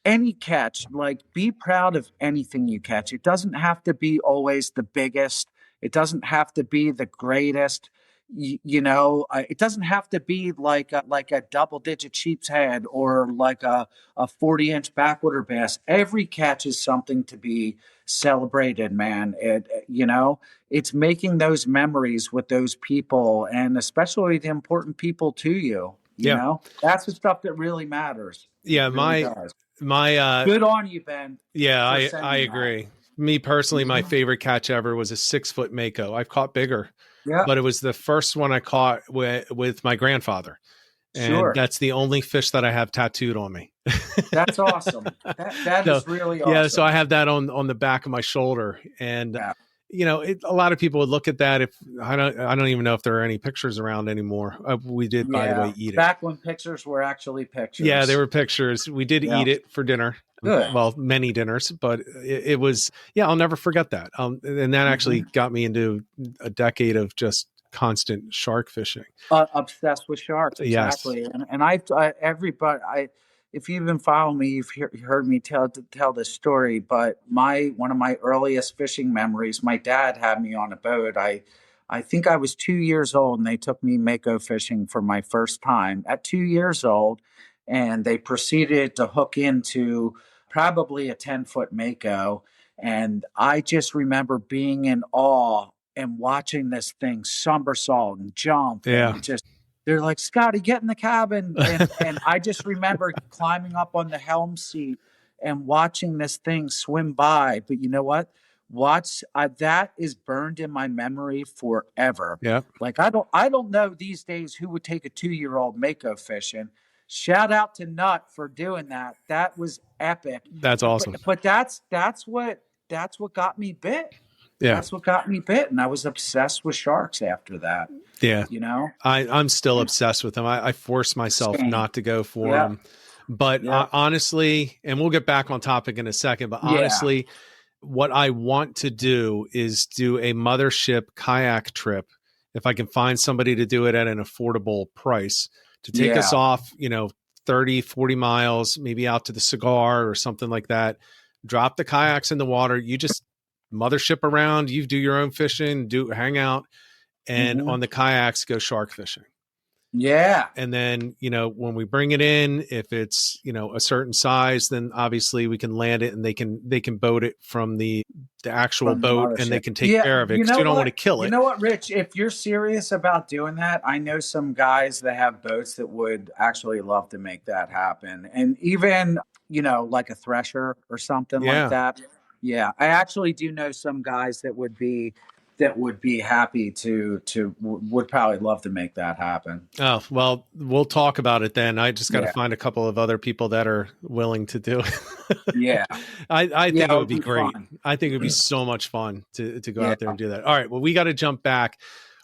any catch, like, be proud of anything you catch. It doesn't have to be always the biggest. It doesn't have to be the greatest. It doesn't have to be like a double digit sheepshead or like a 40-inch backwater bass. Every catch is something to be celebrated, man. It's making those memories with those people, and especially the important people to you. Yeah. That's the stuff that really matters. Yeah. It really does. My Good on you, Ben. Yeah, for I sending that. agree. Me personally, my Mhm. favorite catch ever was a 6-foot mako. I've caught bigger, Yeah, but it was the first one I caught with my grandfather. And sure. that's the only fish that I have tattooed on me. That's awesome. That So, is really awesome. yeah, so I have that on the back of my shoulder. And Yeah. a lot of people would look at that. If I don't even know if there are any pictures around anymore. We did, by the way, eat it. Back when pictures were actually pictures. Yeah, there were pictures. We did eat it for dinner. Good. Well, many dinners, but it was, I'll never forget that. And that actually got me into a decade of just constant shark fishing. Obsessed with sharks. Exactly. Yes. And everybody, if you even follow me, you've heard me tell this story, but one of my earliest fishing memories, my dad had me on a boat. I think I was 2 years old, and they took me mako fishing for my first time at 2 years old. And they proceeded to hook into probably a 10-foot mako. And I just remember being in awe and watching this thing somersault and jump. Yeah. And they're like, Scotty, get in the cabin. And I just remember climbing up on the helm seat and watching this thing swim by. But you know what? That is burned in my memory forever. Yeah. Like, I don't know these days who would take a 2-year-old mako fishing. Shout out to Nut for doing that. That was epic. That's awesome. But that's what got me bit. Yeah. That's what got me bit. And I was obsessed with sharks after that. Yeah. I'm still obsessed with them. I force myself not to go for them. But honestly, and we'll get back on topic in a second, but honestly, what I want to do is do a mothership kayak trip. If I can find somebody to do it at an affordable price, to take us off, 30, 40 miles, maybe out to the Cigar or something like that, drop the kayaks in the water. You just mothership around, you do your own fishing, hang out, and on the kayaks, go shark fishing. Yeah. And then, when we bring it in, if it's, a certain size, then obviously we can land it and they can boat it from the actual boat and they can take care of it because you don't want to kill it. You know what, Rich, if you're serious about doing that, I know some guys that have boats that would actually love to make that happen. And even, like a thresher or something like that. Yeah. I actually do know some guys that would be happy would probably love to make that happen. Oh, well, we'll talk about it then. I just got to find a couple of other people that are willing to do it. Yeah. I think it would be great. Fun. I think it would be so much fun to go out there and do that. All right. Well, we got to jump back.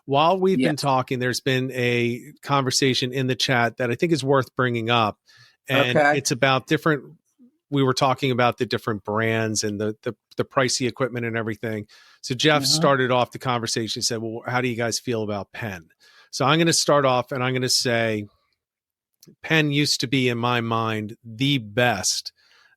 While we've been talking, there's been a conversation in the chat that I think is worth bringing up. And it's about we were talking about the different brands and the pricey equipment and everything. So Jeff started off the conversation, said, well, how do you guys feel about Penn? So I'm going to start off and I'm going to say Penn used to be, in my mind, the best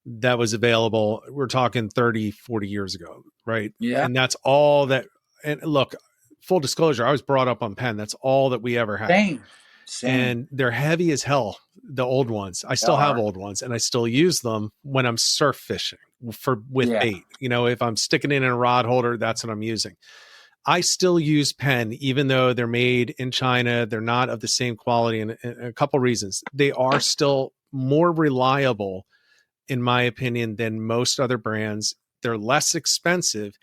that was available. We're talking 30, 40 years ago, right? Yeah. And that's all that, and look, full disclosure, I was brought up on Penn. That's all that we ever had. Same. And they're heavy as hell, the old ones. I still have old ones and I still use them when I'm surf fishing with bait. If I'm sticking it in a rod holder, that's what I'm using. I still use Penn, even though they're made in China. They're not of the same quality, and a couple reasons. They are still more reliable, in my opinion, than most other brands. They're less expensive,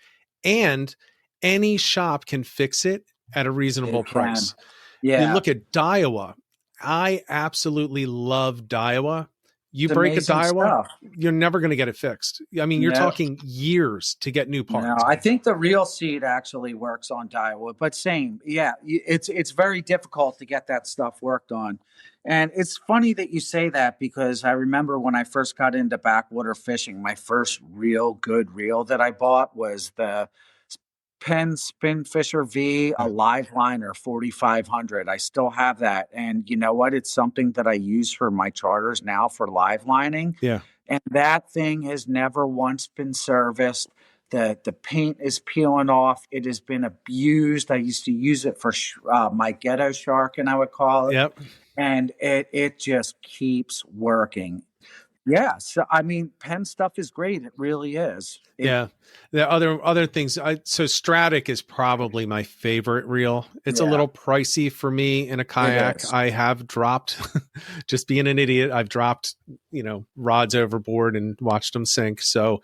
and any shop can fix it at a reasonable price. Yeah. You look at Daiwa. I absolutely love Daiwa. You break a Daiwa, you're never going to get it fixed. I mean, you're talking years to get new parts. No, I think the Real Seed actually works on Daiwa, but same. Yeah, it's very difficult to get that stuff worked on. And it's funny that you say that because I remember when I first got into backwater fishing, my first real good reel that I bought was the Penn Spin Fisher V, a live liner 4500. I still have that. And you know what? It's something that I use for my charters now for live lining. Yeah. And that thing has never once been serviced. The paint is peeling off. It has been abused. I used to use it for my ghetto shark, and I would call it. Yep. And it just keeps working. Yeah. So, I mean, Penn stuff is great. It really is. The other things. So Stratic is probably my favorite reel. It's a little pricey for me in a kayak. I have dropped, just being an idiot, I've dropped, rods overboard and watched them sink. So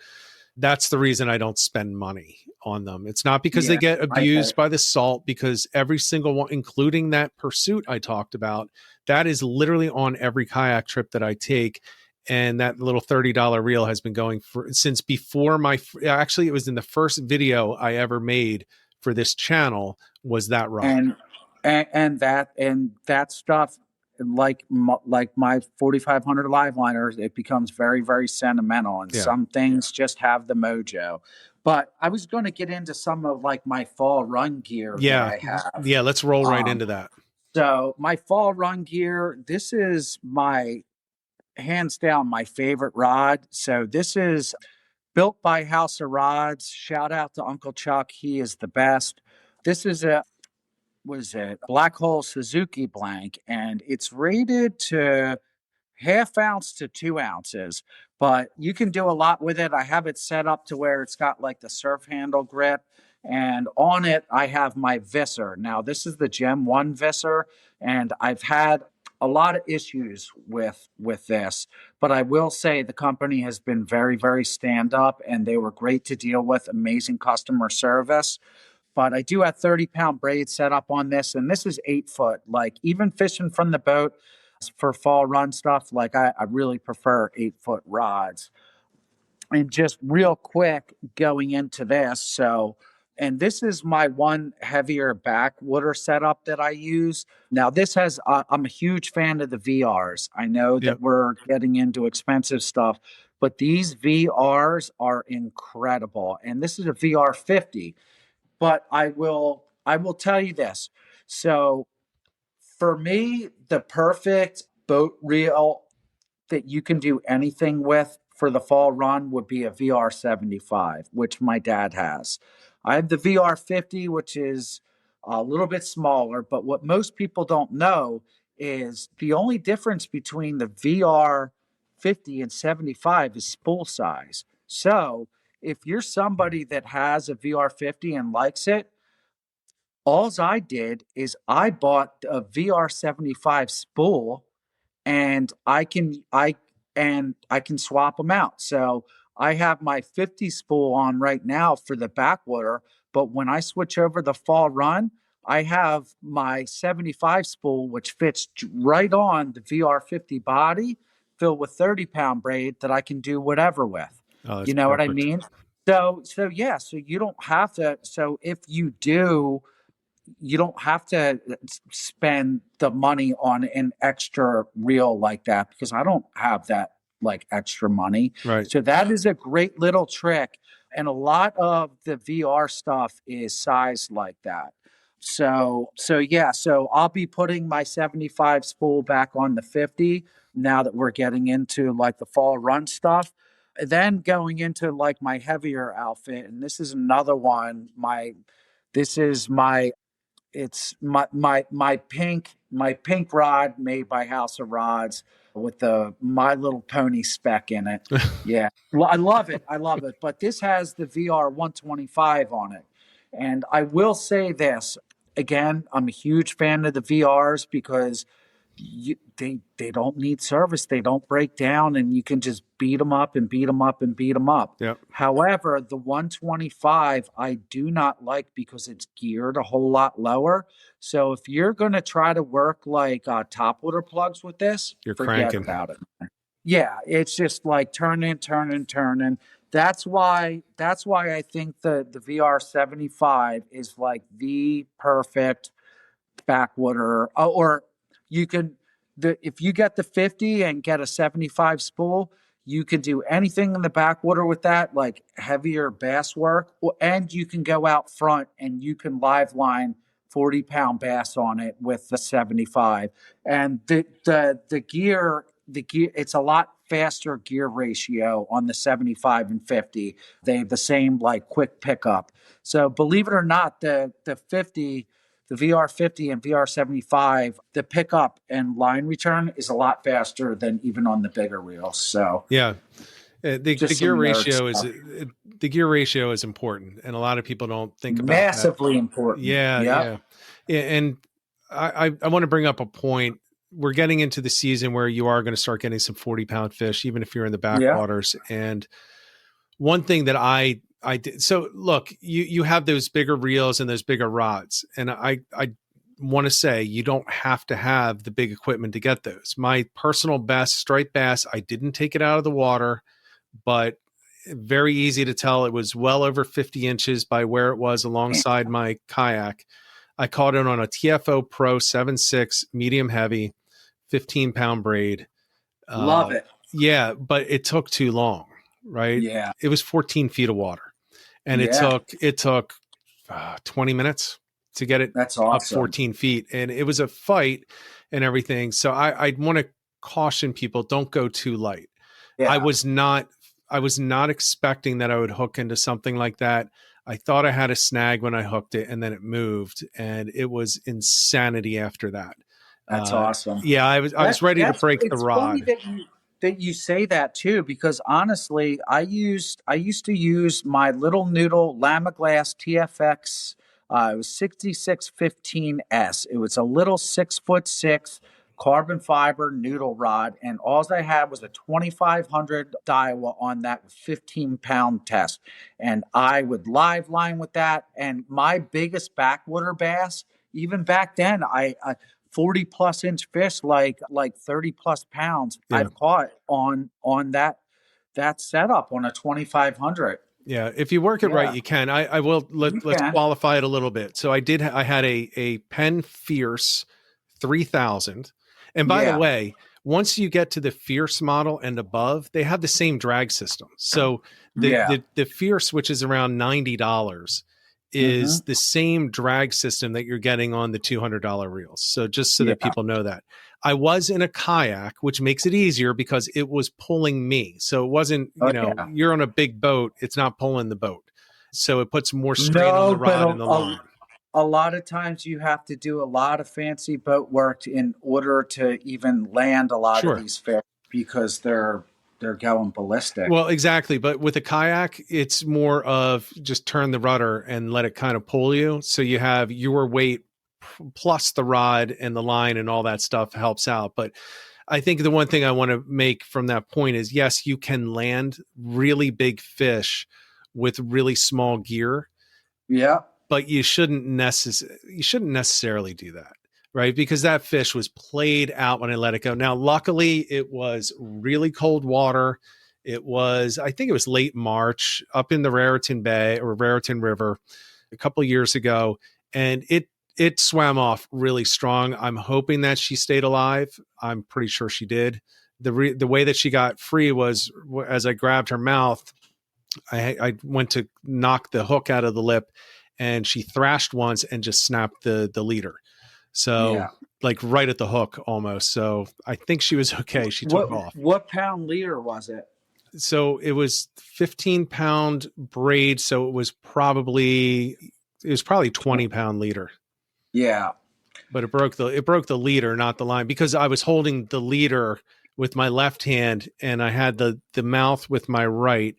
that's the reason I don't spend money on them. It's not because they get abused by the salt, because every single one, including that Pursuit I talked about, that is literally on every kayak trip that I take. And that little $30 reel has been going since before actually, it was in the first video I ever made for this channel was that rod. And that stuff, like my 4500 live liners, it becomes very, very sentimental, and some things just have the mojo. But I was going to get into some of like my fall run gear that I have. Yeah, let's roll right into that. So my fall run gear, this is my hands down my favorite rod. So this is built by House of Rods. Shout out to Uncle Chuck. He is the best. This is a Black Hole Suzuki blank, and it's rated to half ounce to 2 ounces, but you can do a lot with it. I have it set up to where it's got like the surf handle grip, and on it I have my visor. Now this is the Gem 1 visor, and I've had a lot of issues with this, but I will say the company has been very, very stand up, and they were great to deal with, amazing customer service. But I do have 30-pound braid set up on this, and this is 8 foot. Like, even fishing from the boat for fall run stuff, like I really prefer 8-foot rods. And just real quick going into this, and this is my one heavier backwater setup that I use. Now, this has, I'm a huge fan of the VRs. I know that we're getting into expensive stuff, but these VRs are incredible. And this is a VR 50. But I will tell you this. So for me, the perfect boat reel that you can do anything with for the fall run would be a VR 75, which my dad has. I have the VR 50, which is a little bit smaller, but what most people don't know is the only difference between the VR 50 and 75 is spool size. So if you're somebody that has a VR 50 and likes it, all I did is I bought a VR 75 spool, and I can swap them out. So I have my 50 spool on right now for the backwater, but when I switch over the fall run, I have my 75 spool, which fits right on the VR 50 body, filled with 30-pound braid that I can do whatever with. Oh, you know perfect. what I mean? So yeah, so you don't have to. So if you do, you don't have to spend the money on an extra reel like that, because I don't have that like extra money. Right. So that is a great little trick. And a lot of the VR stuff is sized like that. So yeah, so I'll be putting my 75 spool back on the 50 now that we're getting into like the fall run stuff. Then going into like my heavier outfit, and this is another one, this is my it's my pink rod made by House of Rods with the My Little Pony spec in it. Yeah, I love it. But this has the VR 125 on it, and I will say this again: I'm a huge fan of the VRs because they don't need service, they don't break down, and you can just beat them up and beat them up and beat them up. Yep. However, the 125 I do not like because it's geared a whole lot lower. So if you're going to try to work like topwater plugs with this, You're forget cranking about it. Yeah, it's just like turning. That's why I think the VR 75 is like the perfect backwater. Or you can, if you get the 50 and get a 75 spool, you can do anything in the backwater with that, like heavier bass work, and you can go out front and you can live line 40-pound bass on it with the 75. And the gear, it's a lot faster gear ratio on the 75 and 50. They have the same like quick pickup. So believe it or not, the 50, the VR 50 and VR 75, the pickup and line return is a lot faster than even on the bigger reels. So yeah, the gear ratio is important, and a lot of people don't think about massively that. important. Yeah. And I want to bring up a point. We're getting into the season where you are going to start getting some 40-pound fish, even if you're in the backwaters. And one thing that I did, so look, you have those bigger reels and those bigger rods, and I want to say you don't have to have the big equipment to get those. My personal best striped bass, I didn't take it out of the water, but very easy to tell it was well over 50 inches by where it was alongside my kayak. I caught it on a TFO Pro 7.6 medium heavy, 15-pound braid. Love it. Yeah, but it took too long, right? Yeah. It was 14 feet of water, and Yeah. it took 20 minutes to get it That's up awesome. 14 feet, and it was a fight and everything. So I want to caution people: don't go too light. Yeah. I was not expecting that I would hook into something like that. I thought I had a snag when I hooked it, and then it moved, and it was insanity after that. That's awesome. Yeah, I was ready to break the rod. Funny that you say that too, because honestly, I used to use my little noodle Lamaglass TFX. It was 6615S. It was a little 6'6" carbon fiber noodle rod, and all I had was a 2500 Daiwa on that 15-pound test, and I would live line with that. And my biggest backwater bass, even back then, I 40 plus inch fish, like 30 plus pounds, Yeah. I've caught on that setup on a 2500. Yeah, if you work it right, you can. I will let's qualify it a little bit. So I had a Penn Fierce 3000. And by the way, once you get to the Fierce model and above, they have the same drag system. So the Fierce, which is around $90, is the same drag system that you're getting on the $200 reels. So just so that people know that. I was in a kayak, which makes it easier because it was pulling me. So it wasn't, you're on a big boat, it's not pulling the boat. So it puts more strain on the rod and the line. A lot of times you have to do a lot of fancy boat work in order to even land a lot of these fish, because they're going ballistic. Well, exactly. But with a kayak, it's more of just turn the rudder and let it kind of pull you. So you have your weight plus the rod and the line and all that stuff helps out. But I think the one thing I want to make from that point is, yes, you can land really big fish with really small gear. Yeah. But you shouldn't necessarily do that. Right. Because that fish was played out when I let it go. Now, luckily, it was really cold water. I think it was late March up in the Raritan Bay or Raritan River a couple of years ago. And it swam off really strong. I'm hoping that she stayed alive. I'm pretty sure she did. The way that she got free was as I grabbed her mouth, I went to knock the hook out of the lip, and she thrashed once and just snapped the leader. So like right at the hook almost. So I think she was okay. She took off. What pound leader was it? So it was 15-pound braid. So it was probably 20-pound leader. Yeah. But it broke the leader, not the line, because I was holding the leader with my left hand and I had the mouth with my right.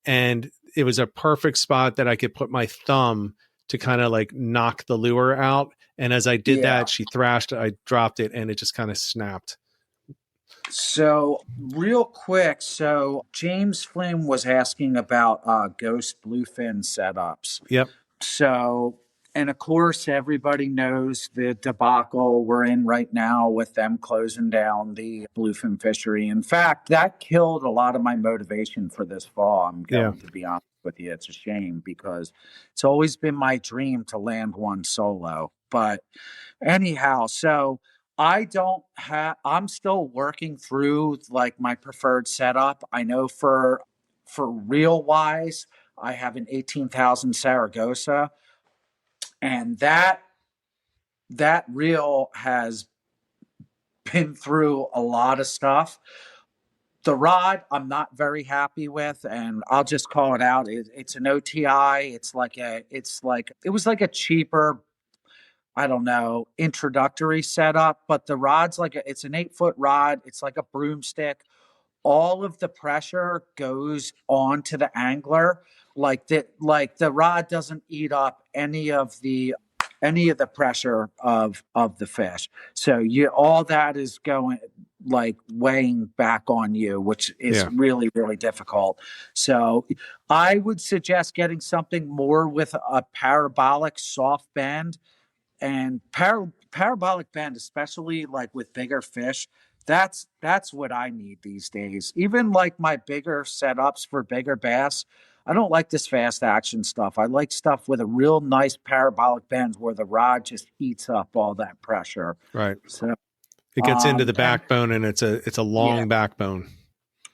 And it was a perfect spot that I could put my thumb to kind of like knock the lure out. And as I did that, she thrashed it, I dropped it, and it just kind of snapped. So real quick, James Flynn was asking about ghost bluefin setups. Yep. So, and of course, everybody knows the debacle we're in right now with them closing down the bluefin fishery. In fact, that killed a lot of my motivation for this fall. I'm going to be honest with you. It's a shame because it's always been my dream to land one solo. But anyhow, so I'm still working through like my preferred setup. I know for reel wise, I have an 18,000 Saragossa, and that reel has been through a lot of stuff. The rod I'm not very happy with, and I'll just call it out. It's an OTI. It was like a cheaper, I don't know, introductory setup, but the rod's it's an 8-foot rod. It's like a broomstick. All of the pressure goes onto the angler. Like the rod doesn't eat up any of the pressure of the fish. So all that is going like weighing back on you, which is really, really difficult. So I would suggest getting something more with a parabolic soft bend. And parabolic bend, especially like with bigger fish, that's what I need these days. Even like my bigger setups for bigger bass, I don't like this fast action stuff. I like stuff with a real nice parabolic bend where the rod just eats up all that pressure. Right. So, It gets into the and backbone, and it's a yeah, long backbone.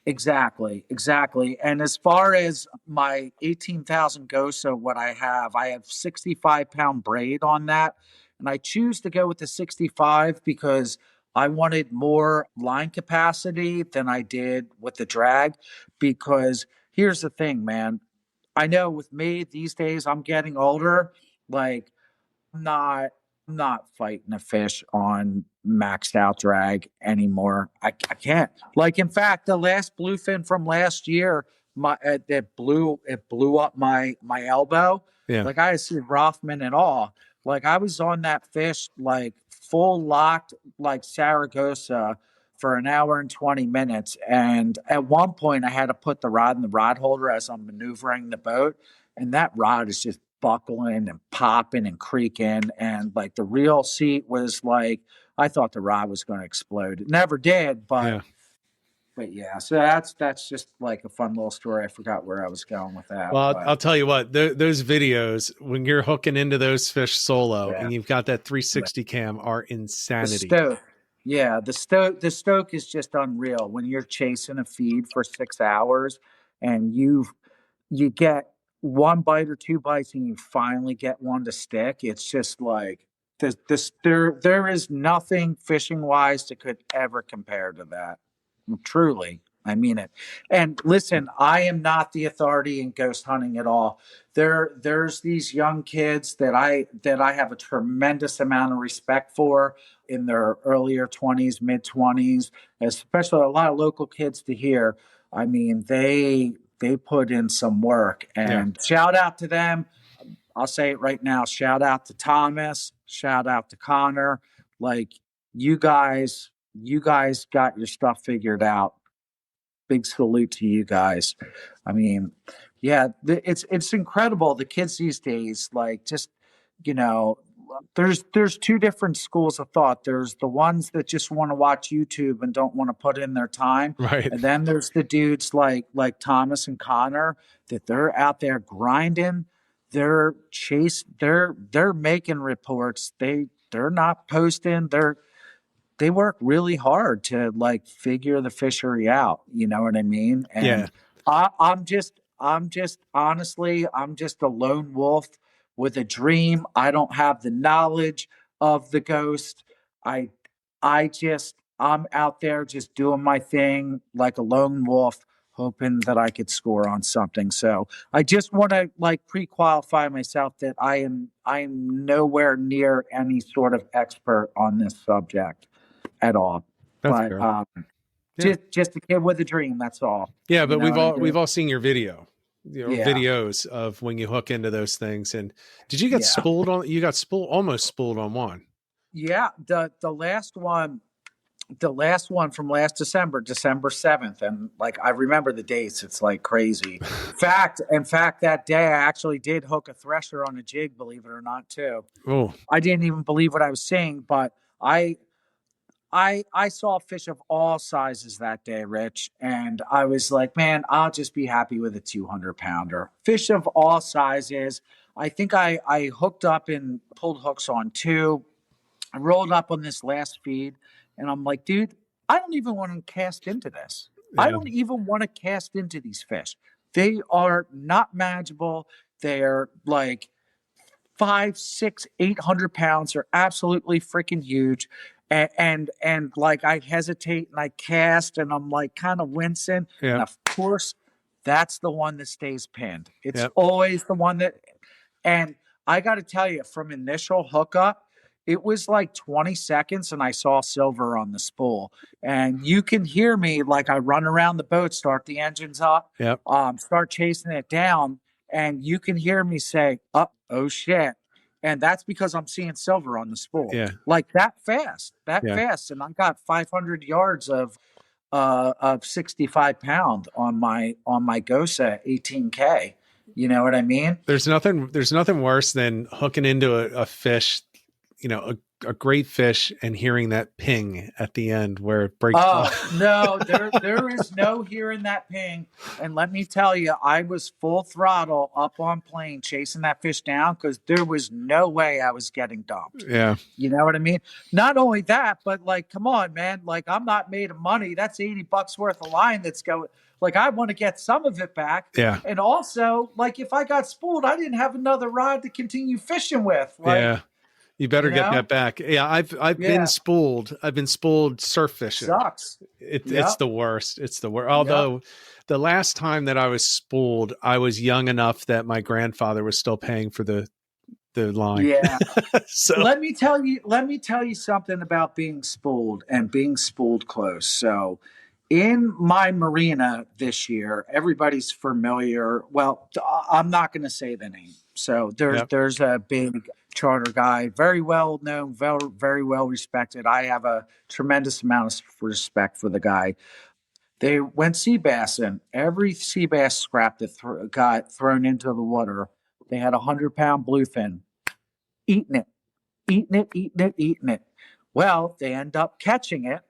exactly, exactly. And as far as my 18,000 GOSA, what I have 65-pound braid on that. And I choose to go with the 65 because I wanted more line capacity than I did with the drag. Because here's the thing, man. I know with me these days, I'm getting older. Like, not not fighting a fish on maxed out drag anymore. I can't. Like in fact, the last bluefin from last year, my it blew up my elbow. Yeah. Like I see Rothman and all. Like I was on that fish like full locked like Saragossa for an hour and 20 minutes. And at one point I had to put the rod in the rod holder as I'm maneuvering the boat. And that rod is just buckling and popping and creaking. And like the reel seat was like, I thought the rod was going to explode. It never did, Yeah. but yeah. So that's just like a fun little story. I forgot where I was going with that. Well, But I'll tell you what, those videos when you're hooking into those fish solo yeah, and you've got that 360 cam are the insanity. stoke. Yeah, the stoke is just unreal when you're chasing a feed for 6 hours and you get one bite or two bites and you finally get one to stick. It's just like there is nothing fishing wise that could ever compare to that. Truly, I mean it. And listen, I am not the authority in ghost hunting at all. There's these young kids that I have a tremendous amount of respect for in their earlier 20s, mid 20s, especially a lot of local kids to hear. I mean, they put in some work, Yeah. and shout out to them. I'll say it right now. Shout out to Thomas. Shout out to Connor. Like you guys got your stuff figured out. Big salute to you guys. I mean, yeah, it's incredible. The kids these days, like, just you know, there's two different schools of thought. There's the ones that just want to watch YouTube and don't want to put in their time, Right. and then there's the dudes like Thomas and Connor that they're out there grinding. They're making reports. They're not posting. They work really hard to like figure the fishery out. You know what I mean? Yeah. And I'm just honestly, I'm just a lone wolf with a dream. I don't have the knowledge of the ghost. I, I'm out there just doing my thing like a lone wolf, hoping that I could score on something. So I just want to like pre-qualify myself that I am nowhere near any sort of expert on this subject at all. That's But fair. Yeah. just a kid with a dream. That's all. Yeah, You but know we've what I all mean? we've all seen your video, Yeah, videos of when you hook into those things. And did you get yeah, spooled on? You got almost spooled on one. yeah. The last one from last December, December 7th, and like I remember the dates. It's like crazy. In fact, that day I actually did hook a thresher on a jig. Believe it or not, too. Oh, I didn't even believe what I was seeing, but I saw fish of all sizes that day, Rich, and I was like, man, I'll just be happy with a 200-pounder. Fish of all sizes. I think I hooked up and pulled hooks on two. I rolled up on this last feed, and I'm like, dude, I don't even want to cast into this. I yeah, don't even want to cast into these fish. They are not manageable. They're like 5, 6, 800 pounds are absolutely freaking huge. And like I hesitate and I cast and I'm like kind of wincing. yeah, And of course, that's the one that stays pinned. It's yeah, always the one that, and I got to tell you, from initial hookup, it was like 20 seconds and I saw silver on the spool. And you can hear me like I run around the boat, start the engines up, yeah, start chasing it down. And you can hear me say, oh shit. And that's because I'm seeing silver on the spool. yeah, Like that yeah. fast. And I got 500 yards of 65-pound on my Gosa 18K. You know what I mean? There's nothing worse than hooking into a fish, a great fish and hearing that ping at the end where it breaks the Oh no, there is no hearing that ping. And let me tell you, I was full throttle up on plane chasing that fish down because there was no way I was getting dumped. Yeah. You know what I mean? Not only that, but like, come on, man. Like, I'm not made of money. That's $80 worth of line that's going. Like, I want to get some of it back. Yeah. And also, like, if I got spooled, I didn't have another rod to continue fishing with. Like, Yeah. You better you get know? that back. Yeah, I've been Yeah. spooled. I've been spooled surf fishing. Sucks. It's the worst. It's the worst. Yep. Although the last time that I was spooled, I was young enough that my grandfather was still paying for the line. Yeah. So let me tell you something about being spooled and being spooled close. So in my marina this year, everybody's familiar. Well, I'm not going to say the name. So there's a big charter guy, very well known, very, very well respected. I have a tremendous amount of respect for the guy. They went sea bassing. Every sea bass scrap that got thrown into the water, they had 100-pound bluefin, eating it, eating it, eating it, eating it. Well, they end up catching it.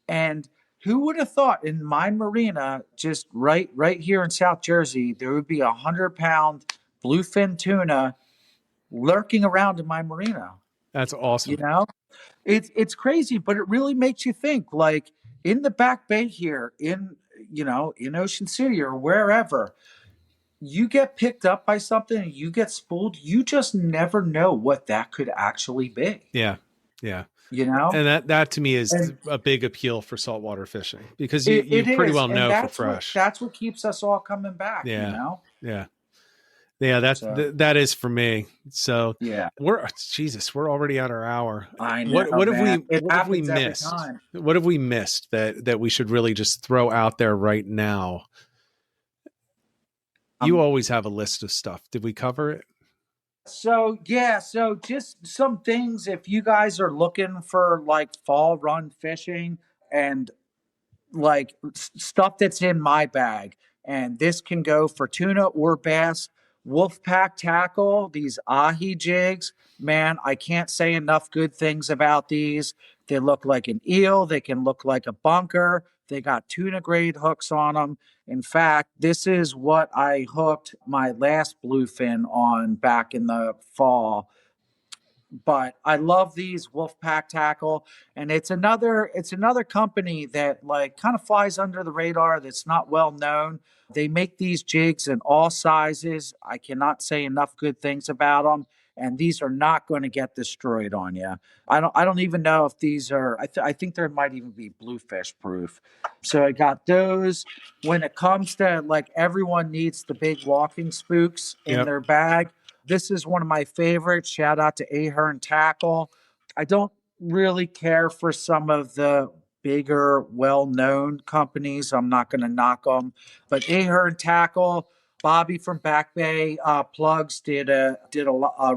And who would have thought in my marina, just right here in South Jersey, there would be 100-pound bluefin tuna lurking around in my marina? that's awesome. You know, it's crazy, but it really makes you think. Like in the back bay here, in Ocean City or wherever, you get picked up by something and you get spooled, you just never know what that could actually be. Yeah. Yeah. You know? And that to me is a big appeal for saltwater fishing because you pretty well know for fresh. That's what keeps us all coming back, Yeah. you know? Yeah. Yeah, that is for me. So yeah, we're already at our hour. I know. What have we missed? What have we missed that we should really just throw out there right now? You always have a list of stuff. Did we cover it? So just some things if you guys are looking for like fall run fishing and like stuff that's in my bag, and this can go for tuna or bass. Wolfpack tackle, these ahi jigs, man, I can't say enough good things about these. They look like an eel. They can look like a bunker. They got tuna grade hooks on them. In fact, this is what I hooked my last bluefin on back in the fall. But I love these Wolfpack tackle, and it's another company that like kind of flies under the radar that's not well known. They make these jigs in all sizes. I cannot say enough good things about them, and these are not going to get destroyed on you. I don't even know if these are. I think there might even be bluefish proof. So I got those. When it comes to like everyone needs the big walking spooks in their bag. This is one of my favorites. Shout out to Ahern Tackle. I don't really care for some of the bigger, well-known companies. I'm not going to knock them. But Ahern Tackle, Bobby from Back Bay Plugs did a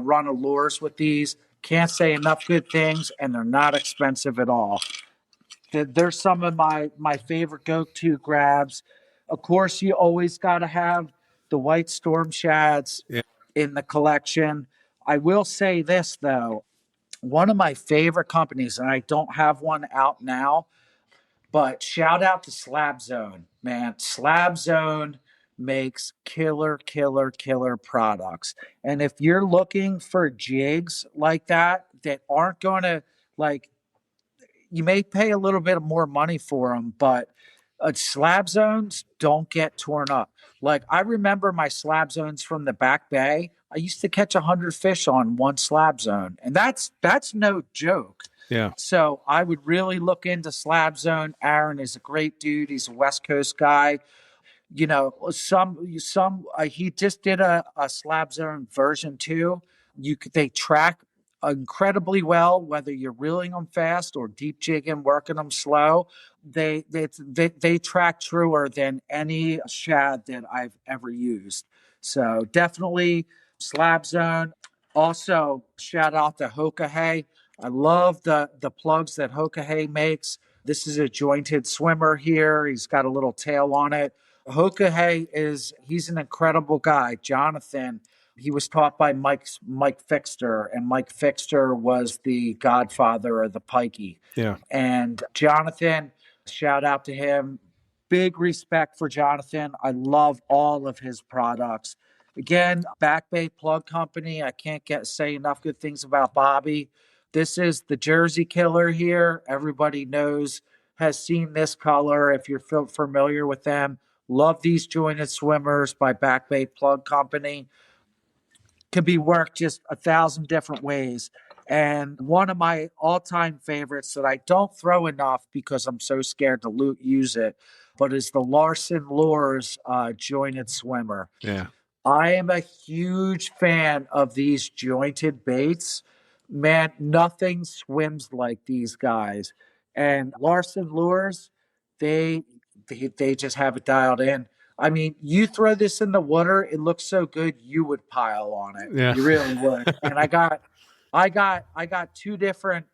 run of lures with these. Can't say enough good things, and they're not expensive at all. They're some of my favorite go-to grabs. Of course, you always got to have the white storm shads. Yeah. In the collection. I will say this though, one of my favorite companies, and I don't have one out now, but shout out to Slab Zone, man. Slab Zone makes killer products. And if you're looking for jigs like that aren't going to like, you may pay a little bit more money for them, but slab zones don't get torn up. Like I remember my slab zones from the back bay. I used to catch 100 fish on one slab zone, and that's no joke. Yeah. So I would really look into slab zone. Aaron is a great dude. He's a West Coast guy. You know, he just did a slab zone version 2. They track incredibly well, whether you're reeling them fast or deep jigging, working them slow. They track truer than any shad that I've ever used. So definitely slab zone. Also, shout out to Hokahay. I love the plugs that Hokahay makes. This is a jointed swimmer here. He's got a little tail on it. Hokahay he's an incredible guy. Jonathan, He was taught by Mike Fixter, and Mike Fixter was the godfather of the pikey. Yeah. And Jonathan, shout out to him. Big respect for Jonathan. I love all of his products. Again, Back Bay Plug Company. I can't say enough good things about Bobby. This is the Jersey Killer here. Everybody knows, has seen this color. If you're familiar with them, love these jointed swimmers by Back Bay Plug Company. Can be worked just 1,000 different ways. And one of my all-time favorites that I don't throw enough because I'm so scared to use it, but is the Larson Lures jointed swimmer. Yeah. I am a huge fan of these jointed baits. Man, nothing swims like these guys. And Larson Lures, they they just have it dialed in. I mean, you throw this in the water, it looks so good you would pile on it. Yeah. You really would. And I got two different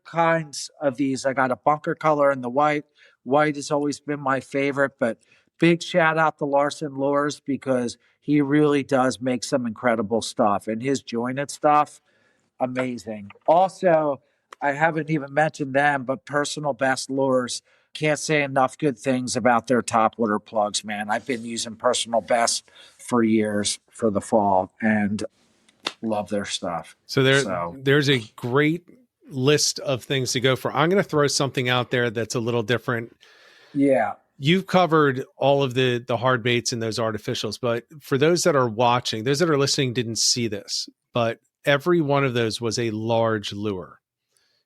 kinds of these. I got a bunker color and the white. White has always been my favorite, but big shout out to Larson Lures because he really does make some incredible stuff, and his jointed stuff, amazing. Also, I haven't even mentioned them, but Personal Best Lures. Can't say enough good things about their topwater plugs, man. I've been using Personal Best for years for the fall and love their stuff. So there's a great list of things to go for. I'm going to throw something out there that's a little different. Yeah. You've covered all of the hard baits and those artificials, but for those that are watching, those that are listening didn't see this, but every one of those was a large lure.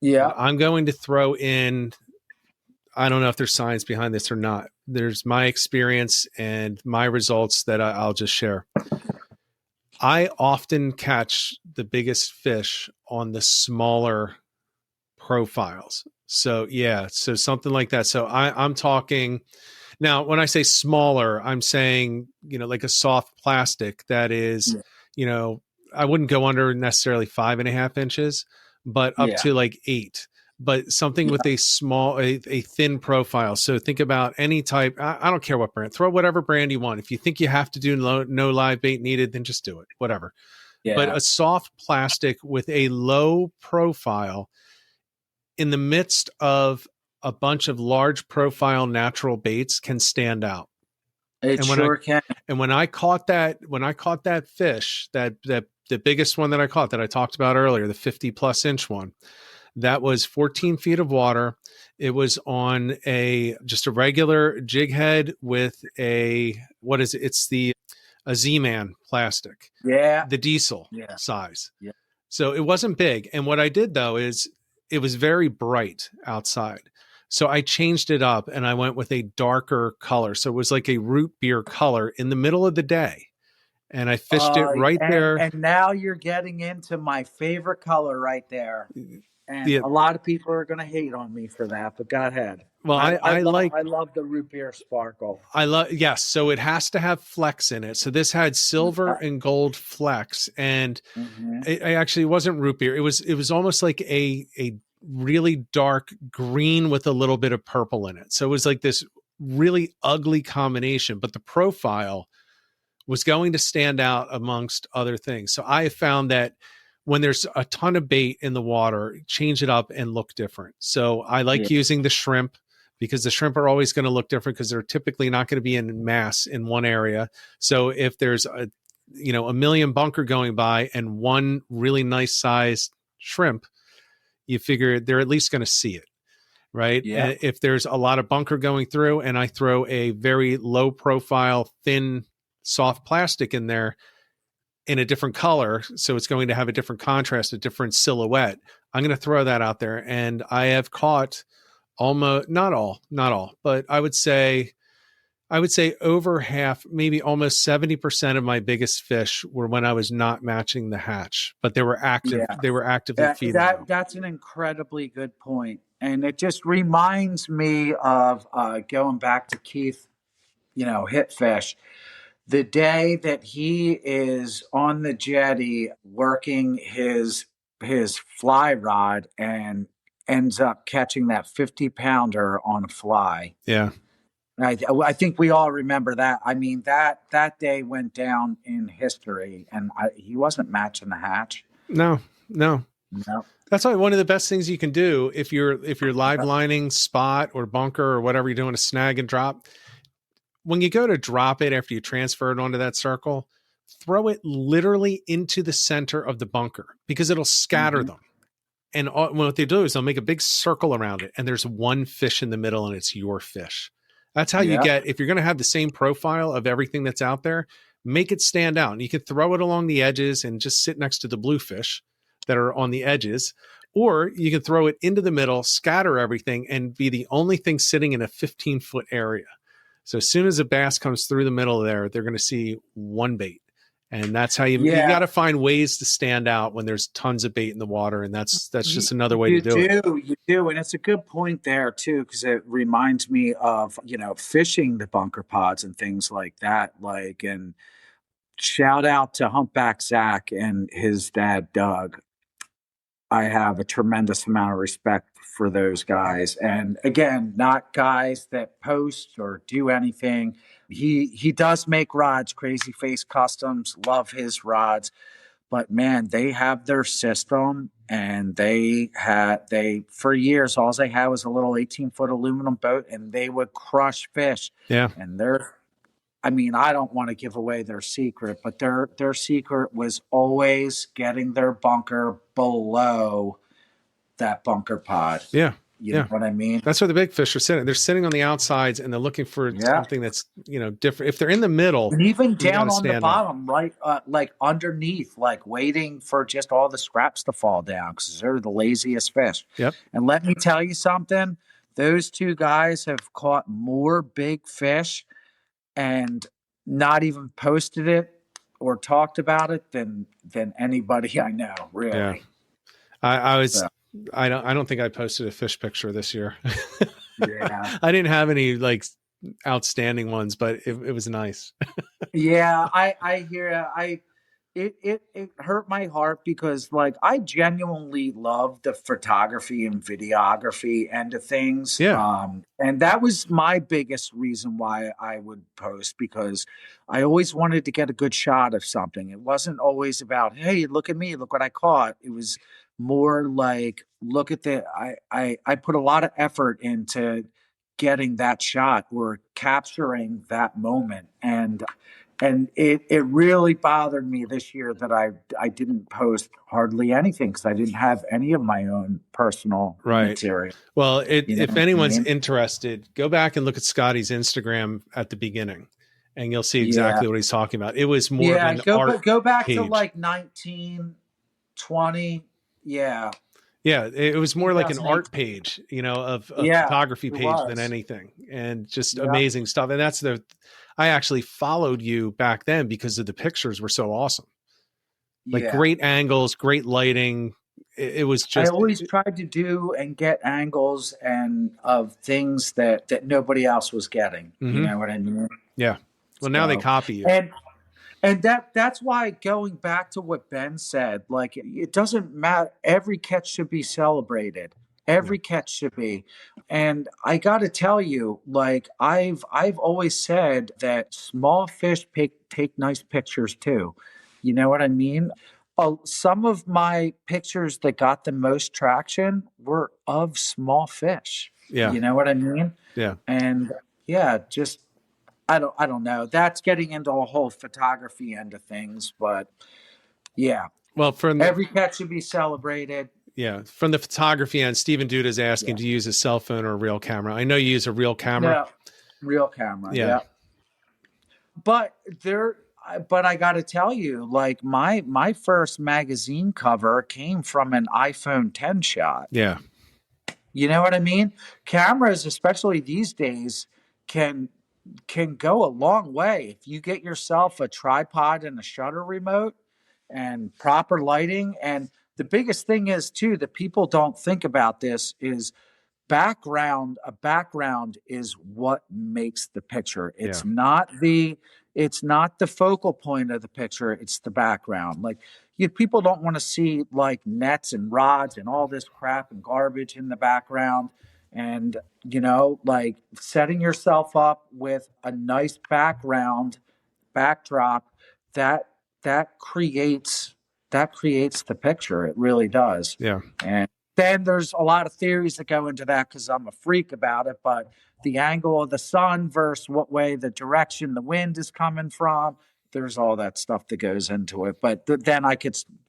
Yeah. And I'm going to throw in, I don't know if there's science behind this or not. There's my experience and my results that I'll just share. I often catch the biggest fish on the smaller profiles. So yeah, so something like that. So I'm talking now, when I say smaller, I'm saying, like a soft plastic that is, I wouldn't go under necessarily 5.5 inches, but up to like 8, but something with a small, a thin profile. So think about any type. I don't care what brand, throw whatever brand you want. If you think you have to do no live bait needed, then just do it, whatever. Yeah. But a soft plastic with a low profile in the midst of a bunch of large profile natural baits can stand out. It sure can. And when I caught that fish, that the biggest one that I caught that I talked about earlier, the 50+ inch one, that was 14 feet of water. It was on just a regular jig head with a Z-Man plastic. Yeah. The diesel size. Yeah. So it wasn't big. And what I did though is it was very bright outside. So I changed it up and I went with a darker color. So it was like a root beer color in the middle of the day. And I fished it right there. And now you're getting into my favorite color right there. And a lot of people are going to hate on me for that, but go ahead. Well, I love the root beer sparkle. Yes. So it has to have flecks in it. So this had silver and gold flecks, and it actually wasn't root beer. It was almost like a really dark green with a little bit of purple in it. So it was like this really ugly combination, but the profile was going to stand out amongst other things. So I found that when there's a ton of bait in the water, change it up and look different. So I like using the shrimp, because the shrimp are always going to look different because they're typically not going to be in mass in one area. So if there's a million bunker going by and one really nice sized shrimp, you figure they're at least going to see it, right? Yeah. And if there's a lot of bunker going through and I throw a very low profile, thin, soft plastic in there in a different color, so it's going to have a different contrast, a different silhouette, I'm going to throw that out there. And I have caught almost, not all, but I would say over half, maybe almost 70% of my biggest fish were when I was not matching the hatch, but they were active. Yeah. They were actively feeding. That's an incredibly good point. And it just reminds me of going back to Keith, hit fish. The day that he is on the jetty working his fly rod and ends up catching that 50-pounder on a fly. Yeah. I think we all remember that. I mean, that day went down in history, and he wasn't matching the hatch. No, no. No. That's why one of the best things you can do if you're live lining spot or bunker or whatever you're doing, a snag and drop. When you go to drop it after you transfer it onto that circle, throw it literally into the center of the bunker because it'll scatter them. And what they do is they'll make a big circle around it, and there's one fish in the middle, and it's your fish. That's how you get, if you're going to have the same profile of everything that's out there, make it stand out. And you can throw it along the edges and just sit next to the bluefish that are on the edges. Or you can throw it into the middle, scatter everything, and be the only thing sitting in a 15-foot area. So as soon as a bass comes through the middle there, they're going to see one bait. And that's how you got to find ways to stand out when there's tons of bait in the water. And that's just another way to do it. You do. And it's a good point there too, because it reminds me of, fishing the bunker pods and things like that. And shout out to Humpback Zach and his dad, Doug. I have a tremendous amount of respect for those guys. And again, not guys that post or do anything. He does make rods, Crazy Face Customs, love his rods. But man, they have their system, and for years, all they had was a little 18-foot aluminum boat, and they would crush fish. Yeah. And I don't want to give away their secret, but their secret was always getting their bunker below that bunker pod. Yeah. You know what I mean? That's where the big fish are sitting. They're sitting on the outsides, and they're looking for something that's, different. If they're in the middle, and even down on the bottom, right, like underneath, like waiting for just all the scraps to fall down, because they're the laziest fish. Yep. And let me tell you something, those two guys have caught more big fish and not even posted it or talked about it than anybody I know, really. Yeah. I don't think I posted a fish picture this year. Yeah. I didn't have any outstanding ones, but it was nice. Yeah, I hear it hurt my heart because I genuinely love the photography and videography end of things. Yeah. And that was my biggest reason why I would post, because I always wanted to get a good shot of something. It wasn't always about, hey, look at me, look what I caught. It was more like, look at I put a lot of effort into getting that shot or capturing that moment. And it really bothered me this year that I didn't post hardly anything, because I didn't have any of my own personal material. Well, if anyone's interested, go back and look at Scotty's Instagram at the beginning, and you'll see exactly what he's talking about. It was more of an art go back page. to 19, 20. Yeah. Yeah, it was more like an art page, of a photography page than anything, and just amazing stuff. And I actually followed you back then because of the pictures were so awesome. Great angles, great lighting. It was just, I always tried to do and get angles and of things that nobody else was getting. Mm-hmm. You know what I mean? Yeah. Well, now they copy you. And that's why, going back to what Ben said, it doesn't matter. Every catch should be celebrated. Every catch should be. And I got to tell you, I've always said that small fish take nice pictures too. You know what I mean? Some of my pictures that got the most traction were of small fish. Yeah. You know what I mean? Yeah. And just, I don't know. That's getting into a whole photography end of things, but yeah. Well, every catch should be celebrated. Yeah. From the photography end, Stephen Duda is asking, do you use a cell phone or a real camera? I know you use a real camera. Yeah, real camera. Yeah. But I got to tell you, my first magazine cover came from an iPhone 10 shot. Yeah. You know what I mean? Cameras, especially these days, can go a long way. If you get yourself a tripod and a shutter remote and proper lighting. And the biggest thing is too, that people don't think about this, is a background is what makes the picture. It's not the focal point of the picture. It's the background. People don't want to see nets and rods and all this crap and garbage in the background. And, like setting yourself up with a nice backdrop, that that creates the picture. It really does. Yeah. And then there's a lot of theories that go into that because I'm a freak about it, but the angle of the sun versus what way the direction the wind is coming from, there's all that stuff that goes into it. But then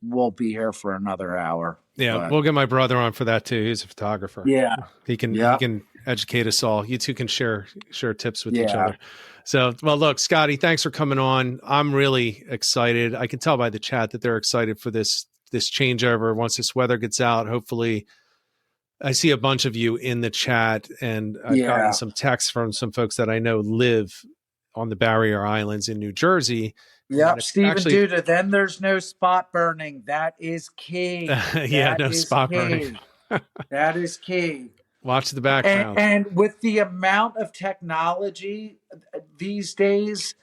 we'll be here for another hour. Yeah, But we'll get my brother on for that too. He's a photographer. yeah, he can educate us all. You two can share tips with each Yeah. other. So, well, look, Scotty, thanks for coming on. I'm really excited. I can tell by the chat that they're excited for this changeover once this weather gets out. Hopefully, I see a bunch of you in the chat, and I've gotten some texts from some folks that I know live on the Barrier Islands in New Jersey. Yep, Stephen Duda. Then there's no spot burning. That is key. Yeah, no spot burning. That is key. Watch the background. And with the amount of technology these days,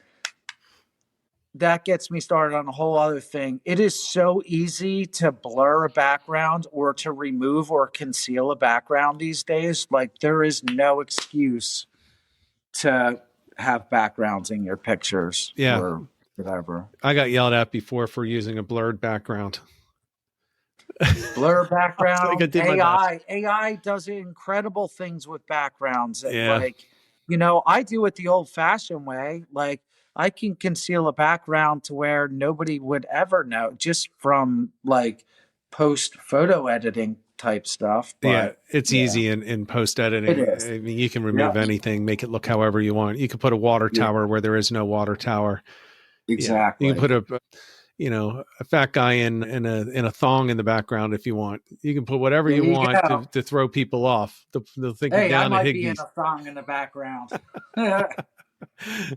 that gets me started on a whole other thing. It is so easy to blur a background or to remove or conceal a background these days. Like, there is no excuse to have backgrounds in your pictures. Yeah. Or whatever. I got yelled at before for using a blurred background. Blur background. Like AI does incredible things with backgrounds. Yeah. Like, I do it the old fashioned way. Like, I can conceal a background to where nobody would ever know, just from like post photo editing type stuff. But, it's easy in post editing. It is. I mean, you can remove anything, make it look however you want. You can put a water tower where there is no water tower. Exactly. You can put a fat guy in a thong in the background if you want. You can put whatever you want to throw people off. They'll think you're down I might to be in Higgies. a thong in the background.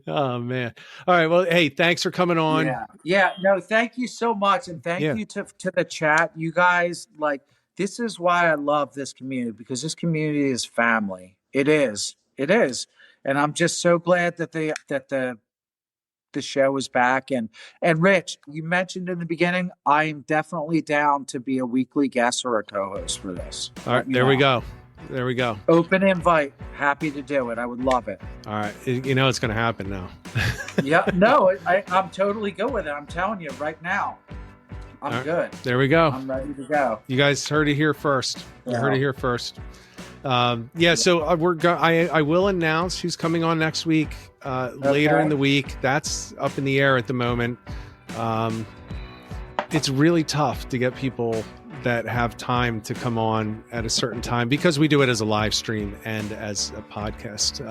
Oh man! All right. Well, hey, thanks for coming on. Yeah. No, thank you so much, and thank you to the chat. You guys, like, this is why I love this community, because this community is family. It is, and I'm just so glad that the show is back. And Rich, you mentioned in the beginning, I am definitely down to be a weekly guest or a co-host for this. All right, there we go. Open invite. Happy to do it. I would love it. All right, it's going to happen now. Yeah, no, I'm totally good with it. I'm telling you right now, I'm good. There we go. I'm ready to go. You guys heard it here first. You heard it here first. So I will announce who's coming on next week. Later in the week. That's up in the air at the moment. It's really tough to get people that have time to come on at a certain time, because we do it as a live stream and as a podcast.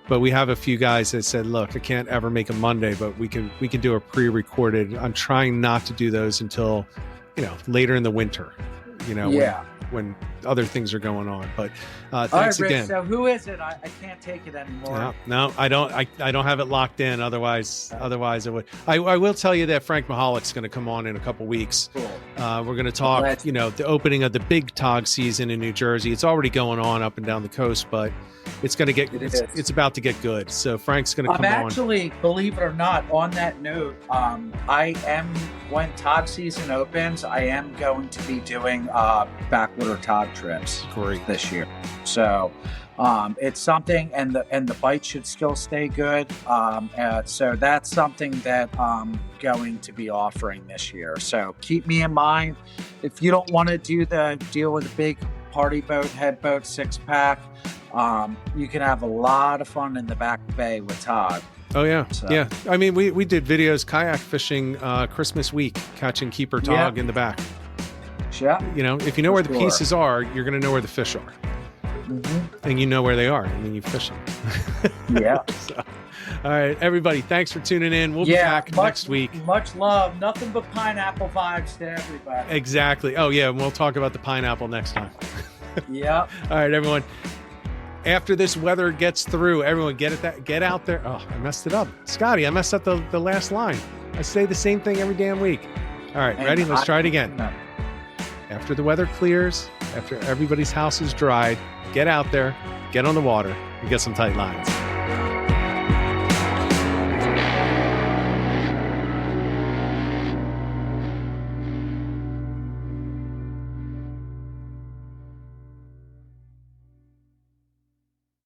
But we have a few guys that said, look, I can't ever make a Monday, but we can do a pre-recorded. I'm trying not to do those until, later in the winter, when other things are going on. But thanks again. So who is it? I can't take it anymore. No, I don't have it locked in. Otherwise it would. I will tell you that Frank Mahalik's going to come on in a couple weeks. Cool. We're going to talk, the opening of the big tog season in New Jersey. It's already going on up and down the coast, but it's going to get, it's about to get good. So Frank's going to come on. I'm actually, believe it or not, on that note, when tog season opens, I am going to be doing backwater tog trips this year. So it's something, and the bite should still stay good. So that's something that I'm going to be offering this year. So keep me in mind. If you don't want to do the deal with a big party boat, head boat, 6-pack, you can have a lot of fun in the back bay with tog. Oh yeah. So. Yeah. I mean, we did videos kayak fishing Christmas week, catching keeper tog in the back. Yeah. If you know where the pieces are, you're going to know where the fish are. Mm-hmm. And you know where they are. I mean, you fish them. Yeah. So, all right, everybody. Thanks for tuning in. We'll be back next week. Much love. Nothing but pineapple vibes to everybody. Exactly. Oh yeah. And we'll talk about the pineapple next time. Yeah. All right, everyone. After this weather gets through, everyone get out there. Oh, I messed it up. Scotty, I messed up the last line. I say the same thing every damn week. All right, ready? Let's try it again. After the weather clears, after everybody's house is dried, get out there, get on the water, and get some tight lines.